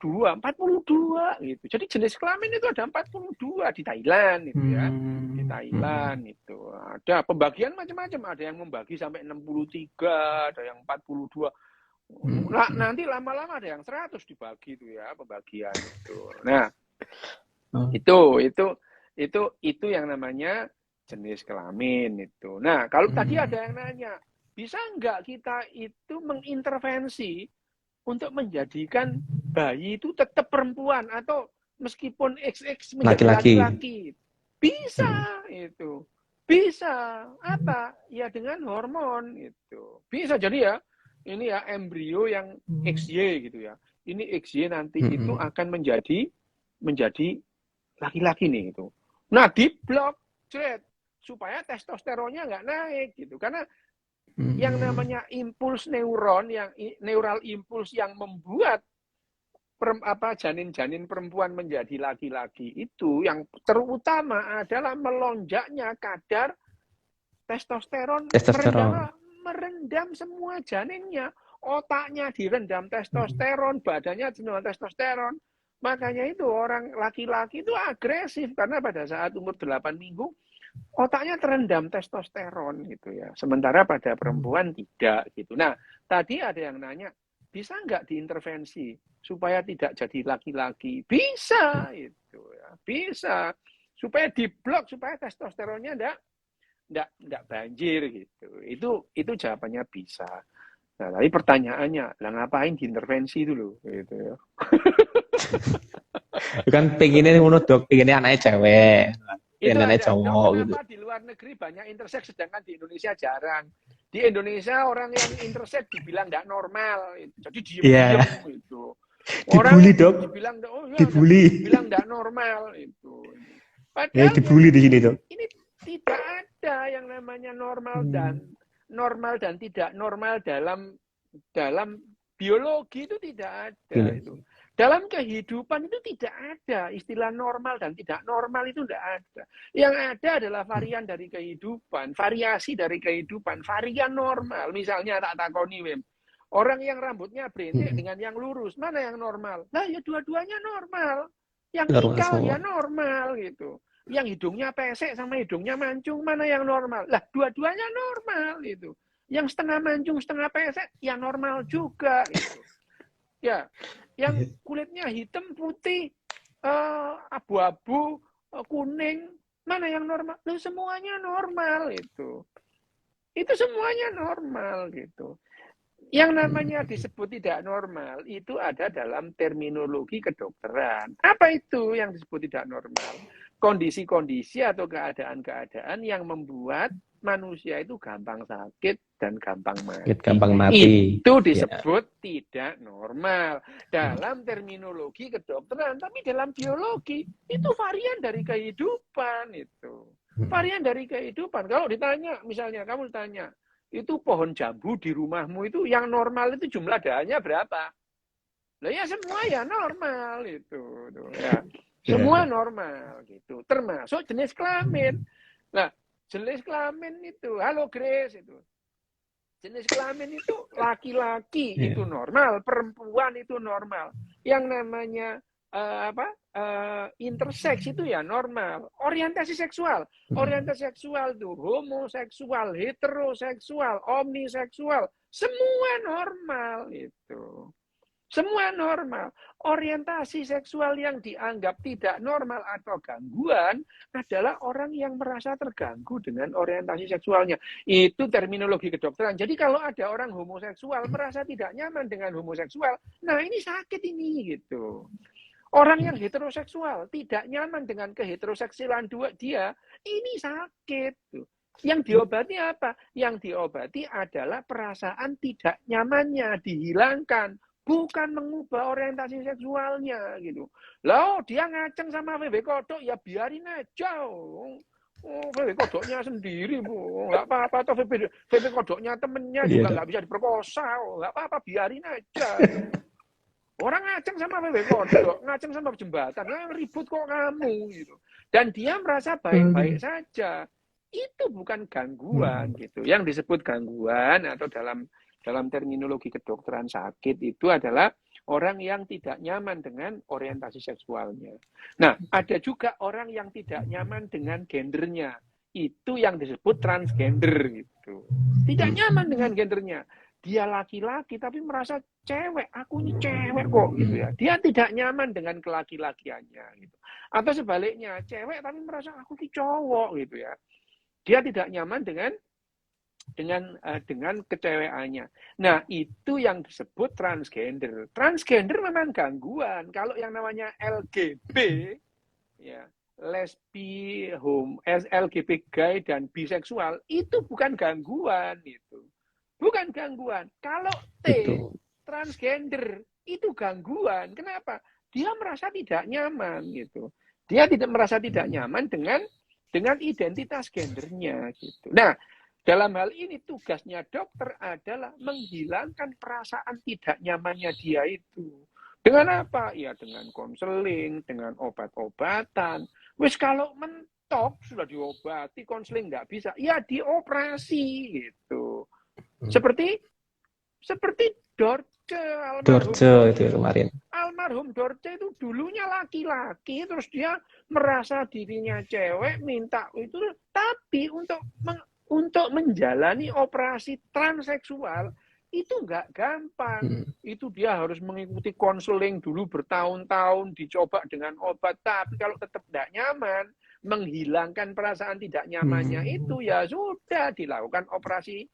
Speaker 1: gitu. Jadi jenis kelamin itu ada 42 di Thailand itu ya. Di Thailand itu ada pembagian macam-macam, ada yang membagi sampai 63, ada yang 42. Nah, nanti lama-lama ada yang 100 dibagi itu ya pembagian itu. Nah, itu yang namanya jenis kelamin itu. Nah, kalau tadi ada yang nanya, bisa nggak kita itu mengintervensi untuk menjadikan bayi itu tetap perempuan atau meskipun XX menjadi laki-laki? Bisa itu. Bisa. Apa? Ya dengan hormon itu. Bisa jadi ya. Ini ya embrio yang XY gitu ya. Ini XY nanti itu akan menjadi laki-laki nih itu. Nah diblok, supaya testosteronnya nggak naik gitu. Karena yang namanya impuls neuron, yang neural impuls yang membuat janin-janin perempuan menjadi laki-laki itu, yang terutama adalah melonjaknya kadar testosteron. Merendam semua janinnya, otaknya direndam testosteron, badannya direndam testosteron. Makanya itu orang laki-laki itu agresif karena pada saat umur 8 minggu otaknya terendam testosteron gitu ya. Sementara pada perempuan tidak gitu. Nah, tadi ada yang nanya, bisa nggak diintervensi supaya tidak jadi laki-laki? Bisa itu ya, bisa. Supaya diblok supaya testosteronnya enggak banjir gitu. Itu jawabannya bisa. Nah, tapi pertanyaannya, lah ngapain diintervensi itu loh gitu ya.
Speaker 2: Kan pengennya ngono dok, pengennya anaknya cewek, pengennya cowok gitu.
Speaker 1: Kenapa di luar negeri banyak intersex sedangkan di Indonesia jarang? Di Indonesia orang yang intersex dibilang enggak normal, jadi diem gitu. Orang
Speaker 2: dibully dok,
Speaker 1: dibilang enggak normal itu. Padahal
Speaker 2: dibully di sini dok.
Speaker 1: Ini tidak ada yang namanya normal dan tidak normal dalam biologi itu tidak ada itu. Dalam kehidupan itu tidak ada istilah normal dan tidak normal, itu tidak ada. Yang ada adalah varian dari kehidupan, variasi dari kehidupan, varian normal. Misalnya tak takoni Wim, orang yang rambutnya berintik dengan yang lurus, mana yang normal? Lah ya dua-duanya normal. Yang
Speaker 2: Normal
Speaker 1: ikal
Speaker 2: semua.
Speaker 1: ya normal gitu. Yang hidungnya pesek sama hidungnya mancung, mana yang normal? Lah, dua-duanya normal itu. Yang setengah mancung, setengah pesek, ya normal juga itu. Ya, yang kulitnya hitam, putih, abu-abu, kuning, mana yang normal? Loh, semuanya normal itu. Itu semuanya normal gitu. Yang namanya disebut tidak normal itu ada dalam terminologi kedokteran. Apa itu yang disebut tidak normal? Kondisi-kondisi atau keadaan-keadaan yang membuat manusia itu gampang sakit dan gampang mati.
Speaker 2: Gampang mati.
Speaker 1: Itu
Speaker 2: Ya.
Speaker 1: disebut tidak normal dalam terminologi kedokteran, tapi dalam biologi itu varian dari kehidupan itu. Varian dari kehidupan. Kalau ditanya, misalnya kamu ditanya, itu pohon jambu di rumahmu itu yang normal itu jumlah dahannya berapa? Lah ya semua ya normal itu, ya. Semua normal gitu. Termasuk jenis kelamin. Nah, jenis kelamin itu, halo Grace itu. Jenis kelamin itu laki-laki itu normal, perempuan itu normal. Yang namanya interseks itu ya normal. Orientasi seksual itu homoseksual, heteroseksual, omniseksual, semua normal itu. Semua normal. Orientasi seksual yang dianggap tidak normal atau gangguan adalah orang yang merasa terganggu dengan orientasi seksualnya. Itu terminologi kedokteran. Jadi kalau ada orang homoseksual merasa tidak nyaman dengan homoseksual, nah ini sakit ini gitu. Orang yang heteroseksual tidak nyaman dengan keheteroseksualan dia, ini sakit. Yang diobati apa? Yang diobati adalah perasaan tidak nyamannya, dihilangkan. Bukan mengubah orientasi seksualnya gitu. Loh, dia ngaceng sama VW Kodok, ya biarin aja. VW Kodoknya sendiri, Bu. Nggak apa-apa. Atau VW Kodoknya temennya juga nggak bisa diperkosa. Nggak apa-apa, biarin aja. Orang ngaceng sama VW Kodok, ngaceng sama jembatan, yang ribut kok kamu gitu. Dan dia merasa baik-baik saja. Itu bukan gangguan gitu. Yang disebut gangguan atau dalam terminologi kedokteran sakit itu adalah orang yang tidak nyaman dengan orientasi seksualnya. Nah, ada juga orang yang tidak nyaman dengan gendernya. Itu yang disebut transgender gitu. Tidak nyaman dengan gendernya. Dia laki-laki tapi merasa cewek, aku ini cewek kok gitu ya. Dia tidak nyaman dengan kelaki-lakiannya gitu. Atau sebaliknya, cewek tapi merasa aku ini cowok gitu ya. Dia tidak nyaman dengan kecewekannya. Nah, itu yang disebut transgender. Transgender memang gangguan. Kalau yang namanya LGB, ya, lesbi, LGBT gay dan biseksual itu bukan gangguan itu. Bukan gangguan. Kalau transgender itu gangguan. Kenapa? Dia merasa tidak nyaman gitu. Dia tidak merasa tidak nyaman dengan identitas gendernya gitu. Nah, dalam hal ini tugasnya dokter adalah menghilangkan perasaan tidak nyamannya dia itu. Dengan apa? Ya dengan konseling, dengan obat-obatan. Wis kalau mentok sudah diobati, konseling nggak bisa, ya dioperasi gitu. Seperti Dorce
Speaker 2: itu kemarin.
Speaker 1: Almarhum Dorce itu dulunya laki-laki, terus dia merasa dirinya cewek, minta itu, tapi untuk menjalani operasi transseksual itu nggak gampang. Itu dia harus mengikuti konseling dulu bertahun-tahun, dicoba dengan obat, tapi kalau tetap nggak nyaman, menghilangkan perasaan tidak nyamannya itu ya sudah dilakukan operasi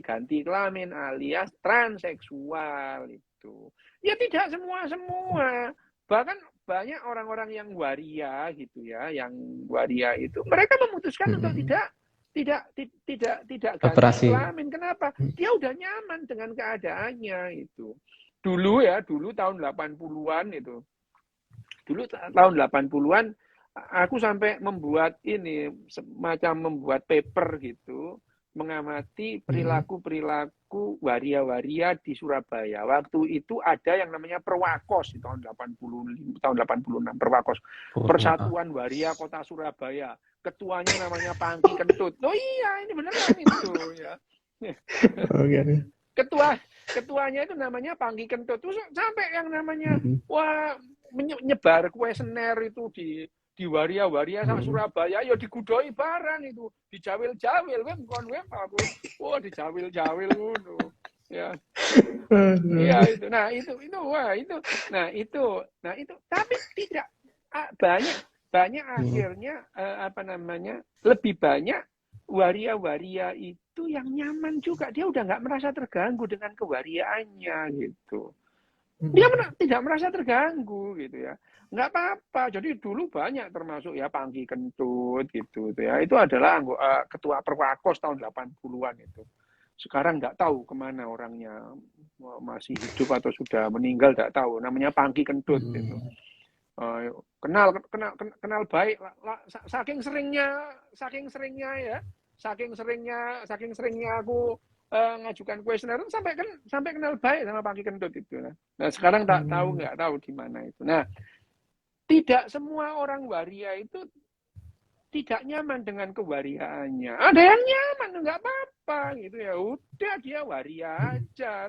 Speaker 1: ganti kelamin alias transseksual itu. Ya tidak semua. Bahkan banyak orang-orang yang waria gitu ya, yang waria itu mereka memutuskan untuk tidak ganti kelamin. Kenapa? Dia udah nyaman dengan keadaannya itu. Dulu tahun 80-an itu. Dulu tahun 80-an aku sampai membuat membuat paper gitu, mengamati perilaku waria-waria di Surabaya. Waktu itu ada yang namanya Perwakos di tahun 86 Perwakos. Persatuan Waria Kota Surabaya. Ketuanya namanya Pangki Kentut. Oh iya, ini beneran itu ya. ketuanya itu namanya Pangki Kentut. Terus sampai yang namanya wah menyebar kuesioner itu di waria-waria sak Surabaya ya digudoi barang itu, dijawil-jawil wem kon wem aku. Wah, dijawil-jawil ngono. Ya. Iya itu. Nah, itu wah itu. Nah, itu tapi tidak banyak akhirnya apa namanya? Lebih banyak waria-waria itu yang nyaman juga. Dia udah nggak merasa terganggu dengan kewariaannya gitu. Dia tidak merasa terganggu gitu ya. Nggak apa-apa. Jadi dulu banyak termasuk ya Pangki Kentut gitu ya. Itu adalah ketua Perwakos tahun 80-an itu. Sekarang nggak tahu kemana orangnya, masih hidup atau sudah meninggal nggak tahu. Namanya Pangki Kentut gitu. Kenal baik. Saking seringnya ya. Saking seringnya aku ngajukan kuesioner sampai kenal baik sama Pangki Kentut itu. Nah sekarang nggak tahu di mana itu. Nah tidak semua orang waria itu tidak nyaman dengan kewariaannya. Ada yang nyaman nggak apa-apa gitu ya. Udah dia waria aja,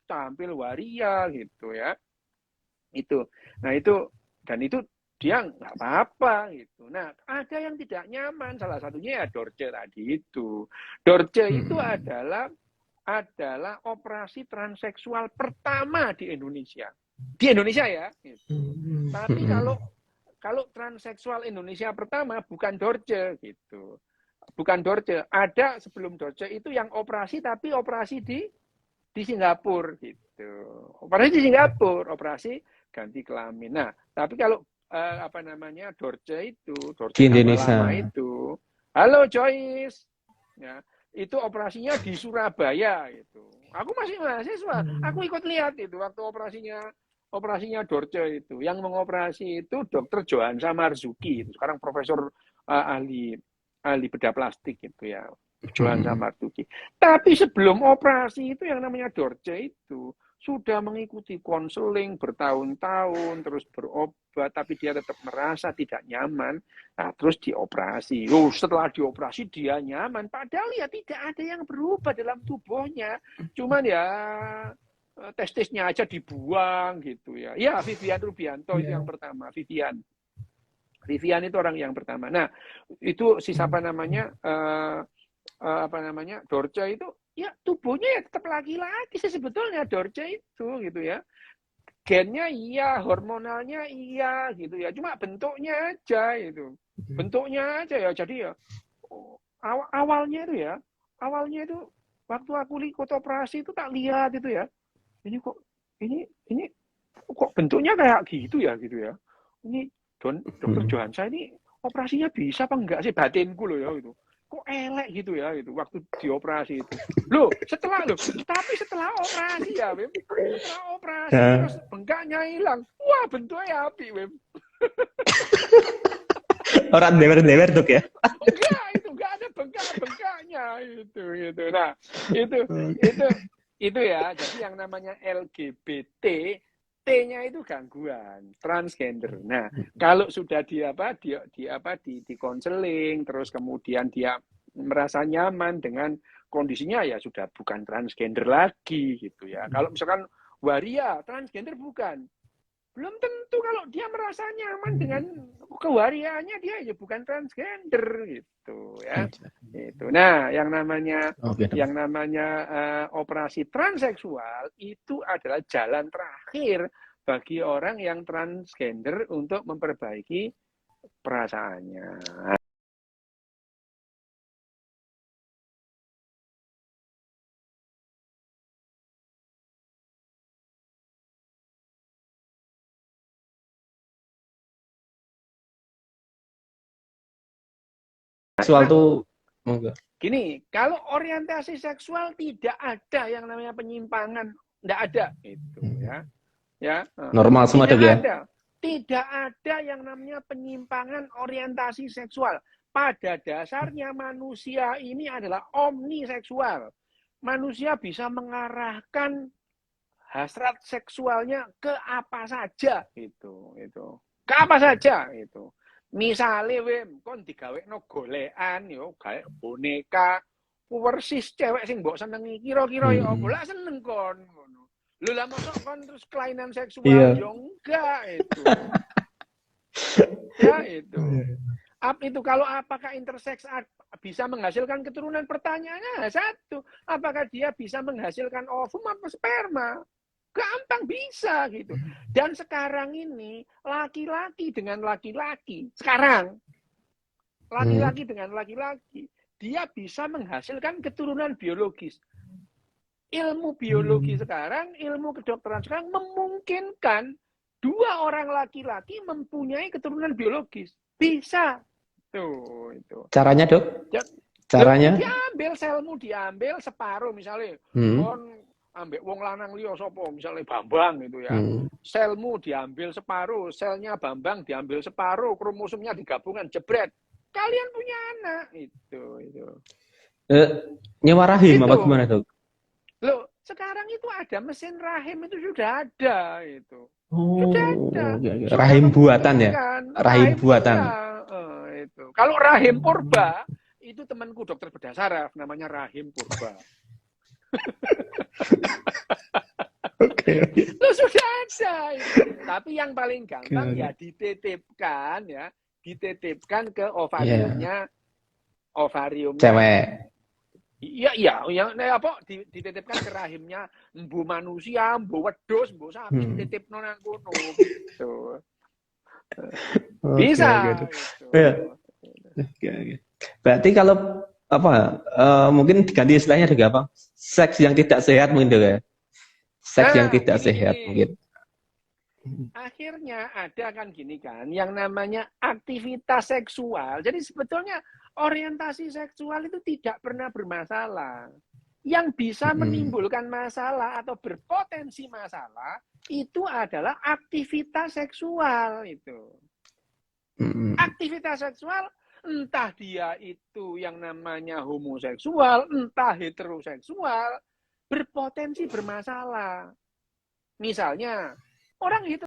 Speaker 1: tampil waria gitu ya. Itu. Nah itu dan itu dia nggak apa-apa gitu. Nah, ada yang tidak nyaman, salah satunya ya Dorce tadi itu. Dorce itu adalah operasi transseksual pertama di Indonesia. Di Indonesia ya. Gitu. Tapi kalau transseksual Indonesia pertama bukan Dorce gitu. Bukan Dorce. Ada sebelum Dorce itu yang operasi tapi operasi di Singapura gitu. Operasi di Singapura, operasi ganti kelamin. Nah, tapi kalau apa namanya Dorce
Speaker 2: di Indonesia
Speaker 1: lama itu, halo Joyce, ya itu operasinya di Surabaya gitu. Aku masih mahasiswa, aku ikut lihat itu waktu operasinya Dorce itu. Yang mengoperasi itu Dr. Johansa Marzuki, itu sekarang profesor ahli bedah plastik gitu ya. Johansa Marzuki. Tapi sebelum operasi itu yang namanya Dorce itu sudah mengikuti konseling bertahun-tahun, terus berobat, tapi dia tetap merasa tidak nyaman, nah, terus dioperasi. Setelah dioperasi dia nyaman, padahal ya tidak ada yang berubah dalam tubuhnya, cuman ya testisnya aja dibuang gitu ya. Ya, Vivian Rubianto itu yang pertama, Vivian itu orang yang pertama. Nah, itu siapa namanya Dorce itu ya tubuhnya ya tetap laki-laki sih sebetulnya Dorce itu gitu ya. Gennya iya, hormonalnya iya gitu ya. Cuma bentuknya aja itu. Bentuknya aja ya. Jadi ya awalnya itu waktu aku ikut operasi itu tak lihat itu ya. Ini kok bentuknya kayak gitu ya gitu ya. Ini Dokter Johansa ini operasinya bisa apa enggak sih batinku loh ya itu. Kok elek gitu ya itu waktu dioperasi itu. Tapi setelah operasi ya, Wim. Setelah operasi terus bengkaknya hilang. Wah, bentuknya api, Wim.
Speaker 2: Orang dewer-dewer tuh ya.
Speaker 1: Enggak, itu enggak ada bengkak-bengkaknya itu. Nah, itu ya. Jadi yang namanya LGBT T-nya itu gangguan transgender. Nah, kalau sudah di konseling, terus kemudian dia merasa nyaman dengan kondisinya ya sudah bukan transgender lagi gitu ya. Kalau misalkan waria transgender bukan, belum tentu kalau dia merasa nyaman dengan kewariaannya dia ya bukan transgender gitu ya. Itu. Nah, yang namanya operasi transseksual itu adalah jalan terakhir bagi orang yang transgender untuk memperbaiki perasaannya.
Speaker 2: Seksual tuh
Speaker 1: gini, kalau orientasi seksual tidak ada yang namanya penyimpangan, tidak ada itu ya. Ya,
Speaker 2: normal semua tuh ya.
Speaker 1: Tidak ada yang namanya penyimpangan orientasi seksual. Pada dasarnya manusia ini adalah omniseksual. Manusia bisa mengarahkan hasrat seksualnya ke apa saja itu. Ke apa saja itu. Misalnya kon digawekno golekan yo gawe boneka persis cewek sing mbok senengi kira-kira ya apa lah seneng kon ngono. Lho lah mosok kon terus kelainan seksual ya enggak itu. Ya itu. Itu kalau apakah interseks bisa menghasilkan keturunan, pertanyaannya satu, apakah dia bisa menghasilkan ovum atau sperma? Gampang bisa gitu. Dan sekarang ini laki-laki dengan laki-laki, sekarang laki-laki dengan laki-laki, dia bisa menghasilkan keturunan biologis. Ilmu biologi sekarang, ilmu kedokteran sekarang memungkinkan 2 orang laki-laki mempunyai keturunan biologis. Bisa. Tuh, itu.
Speaker 2: Caranya, Dok? Caranya?
Speaker 1: Selmu diambil separuh misalnya. Kon ambek wong lanang liya sapa, misalnya Bambang gitu ya. Selmu diambil separuh, selnya Bambang diambil separuh, kromosomnya digabungkan, jebret. Kalian punya anak itu.
Speaker 2: Nyewa rahim apa gimana, Dok?
Speaker 1: Loh, sekarang itu ada mesin rahim, itu sudah ada itu. Sudah ada.
Speaker 2: Rahim buatan ya? Rahim buatan.
Speaker 1: Itu. Kalau rahim purba, itu temanku dokter bedah saraf, namanya rahim purba.
Speaker 2: Oke.
Speaker 1: Loh, sudah ada. Itu. Tapi yang paling gampang ya dititipkan ke ovariumnya
Speaker 2: cewek.
Speaker 1: Iya, apa dititipkan ke rahimnya mbu manusia, mbu wedhus, mbu sapi, titipno nang kono gitu. Bisa.
Speaker 2: Oke. Berarti kalau mungkin diganti istilahnya juga apa? Seks yang tidak sehat mungkin juga ya. Seks yang tidak sehat mungkin.
Speaker 1: Akhirnya ada kan gini kan, yang namanya aktivitas seksual. Jadi sebetulnya orientasi seksual itu tidak pernah bermasalah. Yang bisa menimbulkan masalah atau berpotensi masalah itu adalah aktivitas seksual itu. Aktivitas seksual entah dia itu yang namanya homoseksual, entah heteroseksual, berpotensi bermasalah. Misalnya orang itu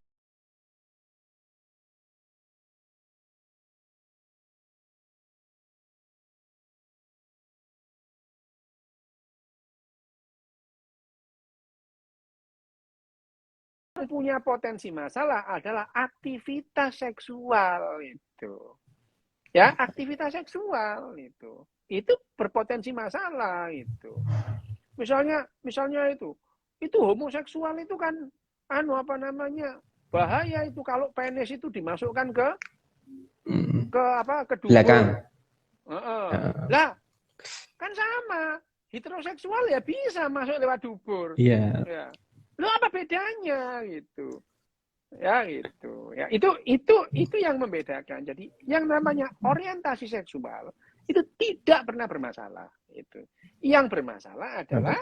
Speaker 1: punya potensi masalah adalah aktivitas seksual itu. Ya, aktivitas seksual itu. Itu berpotensi masalah itu. Misalnya itu homoseksual itu kan bahaya itu kalau penis itu dimasukkan ke dubur. Lah, kan sama. Heteroseksual ya bisa masuk lewat dubur.
Speaker 2: Iya.
Speaker 1: Ya. Lo apa bedanya gitu? Ya gitu. Ya, itu yang membedakan. Jadi yang namanya orientasi seksual itu tidak pernah bermasalah itu. Yang bermasalah adalah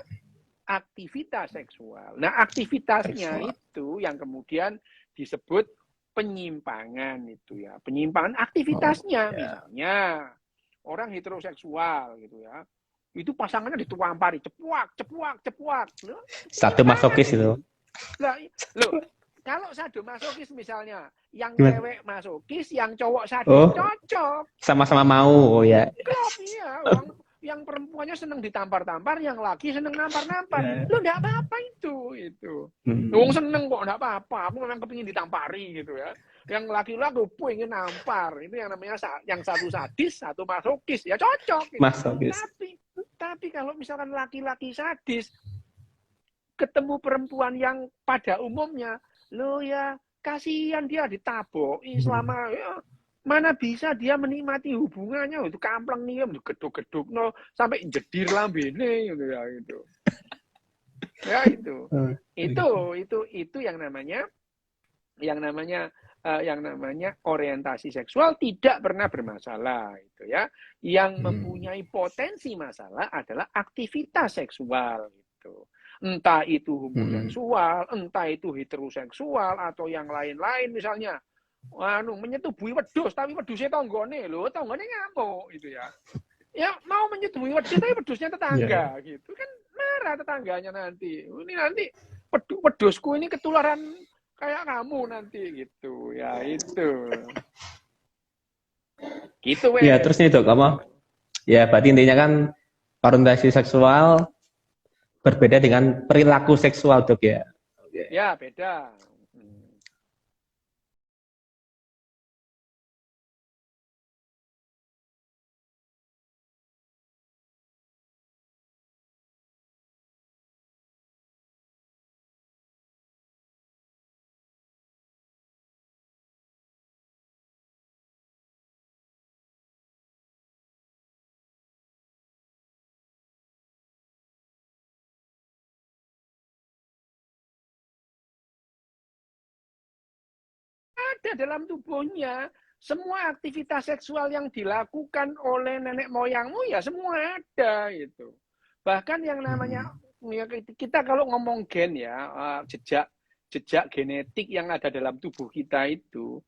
Speaker 1: aktivitas seksual. Nah, aktivitasnya itu yang kemudian disebut penyimpangan itu ya. Penyimpangan aktivitasnya misalnya orang heteroseksual gitu ya. Itu pasangannya dituampari, cepuak.
Speaker 2: Satu masokis itu.
Speaker 1: Kalau sadomasokis misalnya, yang cewek masokis, yang cowok sadis cocok.
Speaker 2: Sama-sama mau, ya.
Speaker 1: Klop, iya. Yang perempuannya seneng ditampar-tampar, yang laki seneng nampar-nampar. Lo enggak apa-apa itu. Wong seneng kok enggak apa-apa. Aku memang kepingin ditampari gitu ya. Yang laki-laki pengen nampar. Itu yang namanya yang satu sadis, satu masokis. Ya cocok. Gitu.
Speaker 2: Masokis.
Speaker 1: Tapi kalau misalkan laki-laki sadis ketemu perempuan yang pada umumnya, lo ya kasihan dia ditaboki selama ya, mana bisa dia menikmati hubungannya itu kampleng nih geduk-geduk no sampai jedir lambene gitu ya gitu. Ya itu yang namanya orientasi seksual tidak pernah bermasalah itu ya. Yang mempunyai potensi masalah adalah aktivitas seksual gitu. Entah itu homoseksual, entah itu heteroseksual atau yang lain-lain misalnya. Menyetubuhi wedhus tapi wedhusnya tanggane ngamuk gitu ya. Ya mau menyetubuhi wedhus tapi wedhusnya tetangga gitu. Kan marah tetangganya nanti. Ini nanti wedhusku ini ketularan kayak kamu nanti gitu. Ya itu. Gitu
Speaker 2: Ya terus nih Dok, ya berarti intinya kan orientasi seksual berbeda dengan perilaku seksual, Dok ya. Oke.
Speaker 1: Ya, beda. Ada dalam tubuhnya. Semua aktivitas seksual yang dilakukan oleh nenek moyangmu ya semua ada gitu. Bahkan yang namanya kita kalau ngomong gen ya, jejak genetik yang ada dalam tubuh kita itu,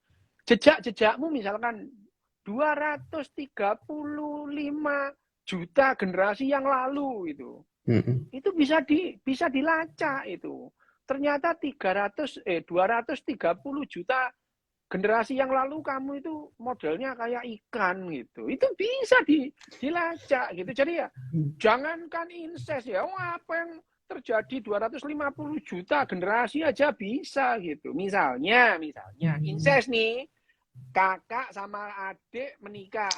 Speaker 1: jejakmu misalkan 235 juta generasi yang lalu itu bisa dilacak itu. Ternyata 230 juta generasi yang lalu kamu itu modelnya kayak ikan gitu. Itu bisa dilacak gitu. Jadi ya jangankan incest ya, apa yang terjadi 250 juta generasi aja bisa gitu. Misalnya incest nih, kakak sama adik menikah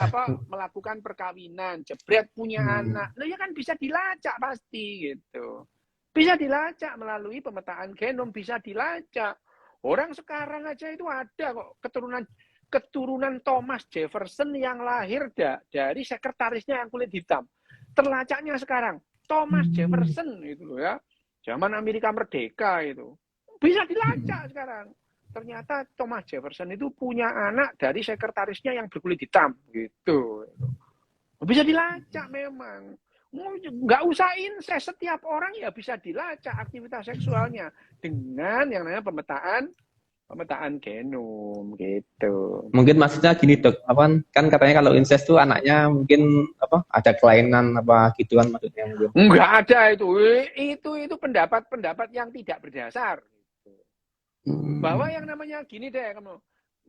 Speaker 1: melakukan perkawinan, jebret punya anak. Nah ya kan bisa dilacak pasti gitu. Bisa dilacak melalui pemetaan genom, bisa dilacak. Orang sekarang aja itu ada kok keturunan Thomas Jefferson yang lahir dari sekretarisnya yang kulit hitam. Terlacaknya sekarang Thomas Jefferson itu loh ya. Zaman Amerika Merdeka itu. Bisa dilacak sekarang. Ternyata Thomas Jefferson itu punya anak dari sekretarisnya yang berkulit hitam gitu. Bisa dilacak memang. Nggak usah incest, setiap orang ya bisa dilacak aktivitas seksualnya dengan yang namanya pemetaan genom gitu.
Speaker 2: Mungkin maksudnya gini, Dok, kan katanya kalau incest tuh anaknya mungkin ada kelainan apa gitu kan maksudnya mungkin.
Speaker 1: Nggak ada itu pendapat-pendapat yang tidak berdasar. Bahwa yang namanya gini deh kamu.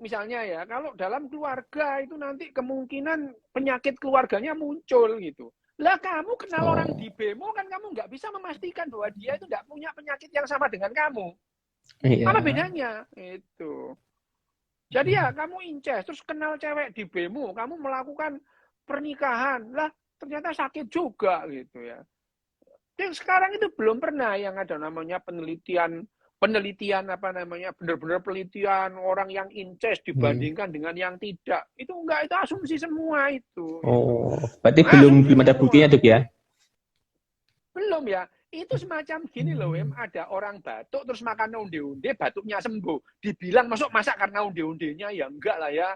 Speaker 1: Misalnya ya, kalau dalam keluarga itu nanti kemungkinan penyakit keluarganya muncul gitu. Lah kamu kenal orang di bemo kan kamu nggak bisa memastikan bahwa dia itu nggak punya penyakit yang sama dengan kamu.
Speaker 2: Iya.
Speaker 1: Apa bedanya? Itu. Jadi ya kamu incest, terus kenal cewek di bemo, kamu melakukan pernikahan, lah ternyata sakit juga gitu ya. Yang sekarang itu belum pernah yang ada namanya penelitian benar-benar penelitian orang yang incest dibandingkan dengan yang tidak. Itu enggak, itu asumsi semua itu.
Speaker 2: Oh, berarti belum ada buktinya, Dok ya?
Speaker 1: Belum ya. Itu semacam gini loh, ada orang batuk terus makan onde-onde, batuknya sembuh. Dibilang masak karena onde-ondenya ya enggak lah ya.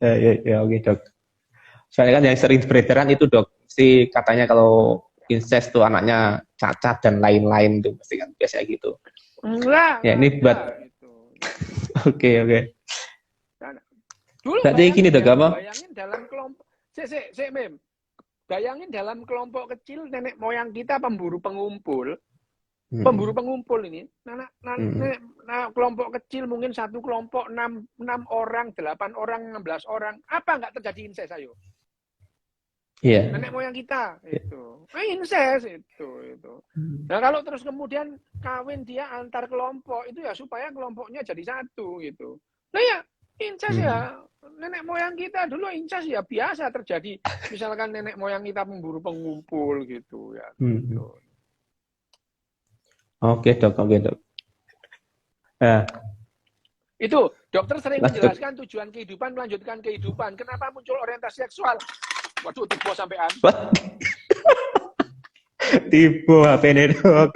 Speaker 2: Ya, oke, Dok. Soalnya kan yang sering beredaran itu, Dok, sih katanya kalau incest tuh anaknya cacat dan lain-lain tuh pasti kan biasanya gitu.
Speaker 1: Enggak.
Speaker 2: Ya ini buat
Speaker 1: gitu.
Speaker 2: Oke.
Speaker 1: Dulu
Speaker 2: berarti gini, Dok, apa?
Speaker 1: Bayangin dalam kelompok Mem. Bayangin dalam kelompok kecil nenek moyang kita pemburu pengumpul. Pemburu pengumpul ini. Kelompok kecil mungkin satu kelompok 6 orang, 8 orang, 16 orang. Apa enggak terjadi incest ayo?
Speaker 2: Iya.
Speaker 1: Nenek moyang kita itu. Incest itu. Nah, kalau terus kemudian kawin dia antar kelompok itu ya supaya kelompoknya jadi satu gitu. Nah ya, incest ya nenek moyang kita dulu incest ya biasa terjadi. Misalkan nenek moyang kita pemburu pengumpul gitu ya. Gitu.
Speaker 2: Oke, Dok. Nah,
Speaker 1: itu dokter sering menjelaskan tujuan kehidupan melanjutkan kehidupan. Kenapa muncul orientasi seksual? Waduh, tiba sampean.
Speaker 2: Tiba HP ini, Dok.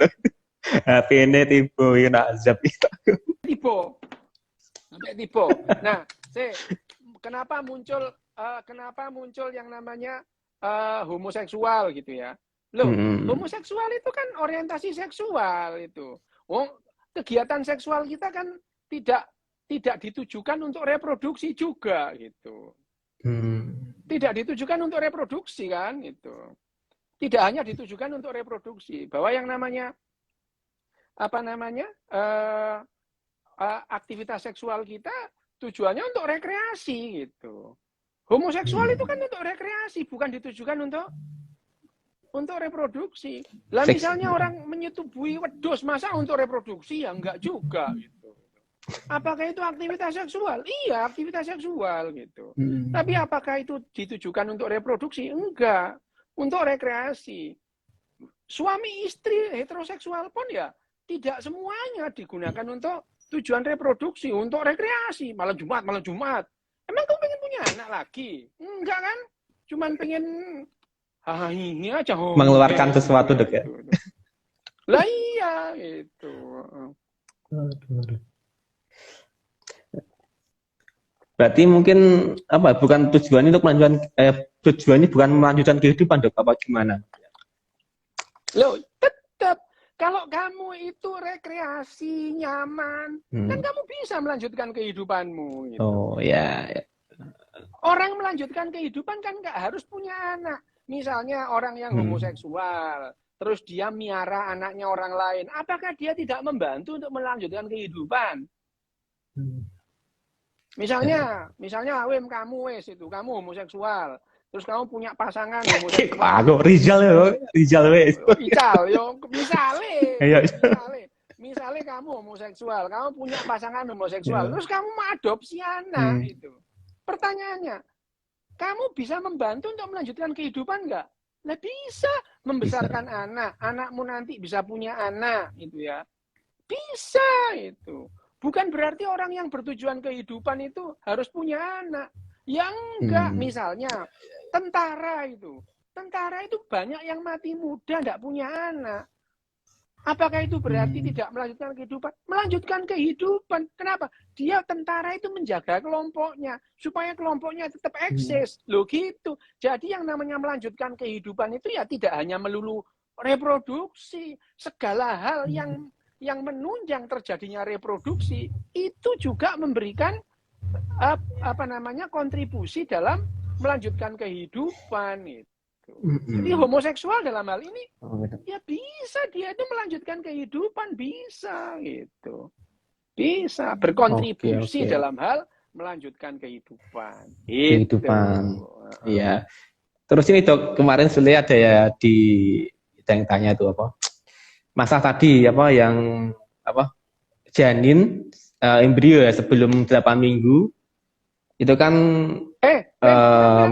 Speaker 2: HP ini tiba ya nak zap itu.
Speaker 1: Tiba. Nah, kenapa muncul yang namanya homoseksual gitu ya? Loh, homoseksual itu kan orientasi seksual itu. Kegiatan seksual kita kan tidak ditujukan untuk reproduksi juga gitu. Tidak ditujukan untuk reproduksi kan gitu. Tidak hanya ditujukan untuk reproduksi, bahwa yang namanya aktivitas seksual kita tujuannya untuk rekreasi gitu. Homoseksual itu kan untuk rekreasi, bukan ditujukan untuk reproduksi. Lah misalnya orang menyetubui wedhus, masa untuk reproduksi? Ya enggak juga gitu. Apakah itu aktivitas seksual? Iya, aktivitas seksual gitu. Tapi apakah itu ditujukan untuk reproduksi? Enggak. Untuk rekreasi. Suami istri heteroseksual pun ya tidak semuanya digunakan untuk tujuan reproduksi, untuk rekreasi. Malam Jumat. Emang kamu pengen punya anak lagi? Enggak kan? Cuman pengen ini aja.
Speaker 2: Mengeluarkan sesuatu dok ya.
Speaker 1: Lah iya gitu.
Speaker 2: Berarti mungkin bukan tujuannya untuk melanjutkan tujuannya bukan melanjutkan kehidupan dok, apa gimana?
Speaker 1: Loh, tetap kalau kamu itu rekreasi nyaman, kan kamu bisa melanjutkan kehidupanmu. Gitu.
Speaker 2: Oh ya.
Speaker 1: Orang melanjutkan kehidupan kan nggak harus punya anak. Misalnya orang yang homoseksual, terus dia miara anaknya orang lain, apakah dia tidak membantu untuk melanjutkan kehidupan? Misalnya Awim kamu kamu homoseksual, terus kamu punya pasangan homoseksual.
Speaker 2: Aku Rizal wes.
Speaker 1: Misalnya kamu homoseksual, kamu punya pasangan homoseksual, terus kamu mau adopsi anak itu. Pertanyaannya, kamu bisa membantu untuk melanjutkan kehidupan nggak? Nah bisa membesarkan anak, anakmu nanti bisa punya anak, itu ya. Bisa itu. Bukan berarti orang yang bertujuan kehidupan itu harus punya anak. Yang enggak, misalnya tentara itu banyak yang mati muda, enggak punya anak. Apakah itu berarti tidak melanjutkan kehidupan? Melanjutkan kehidupan. Kenapa? Dia tentara itu menjaga kelompoknya, supaya kelompoknya tetap eksis. Loh gitu. Jadi yang namanya melanjutkan kehidupan itu ya tidak hanya melulu reproduksi. Segala hal yang menunjang terjadinya reproduksi, itu juga memberikan kontribusi dalam melanjutkan kehidupan itu. Jadi homoseksual dalam hal ini ya bisa dia itu melanjutkan kehidupan, bisa gitu. Bisa berkontribusi dalam hal melanjutkan kehidupan.
Speaker 2: Kehidupan. Iya. Terus ini dok, kemarin sudah ada ya yang tanya itu masa tadi yang janin embrio ya sebelum 8 minggu itu kan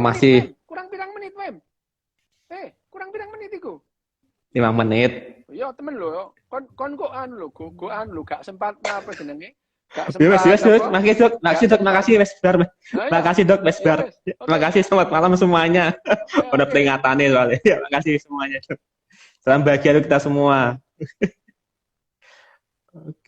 Speaker 2: masih
Speaker 1: kurang pirang menit, Wem? Kurang pirang menit iku?
Speaker 2: 5 menit.
Speaker 1: Ya temen lho, kon kok gak sempat apa jenenge? Gak sempat.
Speaker 2: Makasih wes bar. Makasih dok, wes bar. Makasih, selamat malam semuanya. Udah peringatannya soalnya. Ya, makasih semuanya. Salam bahagia kita semua. Oke.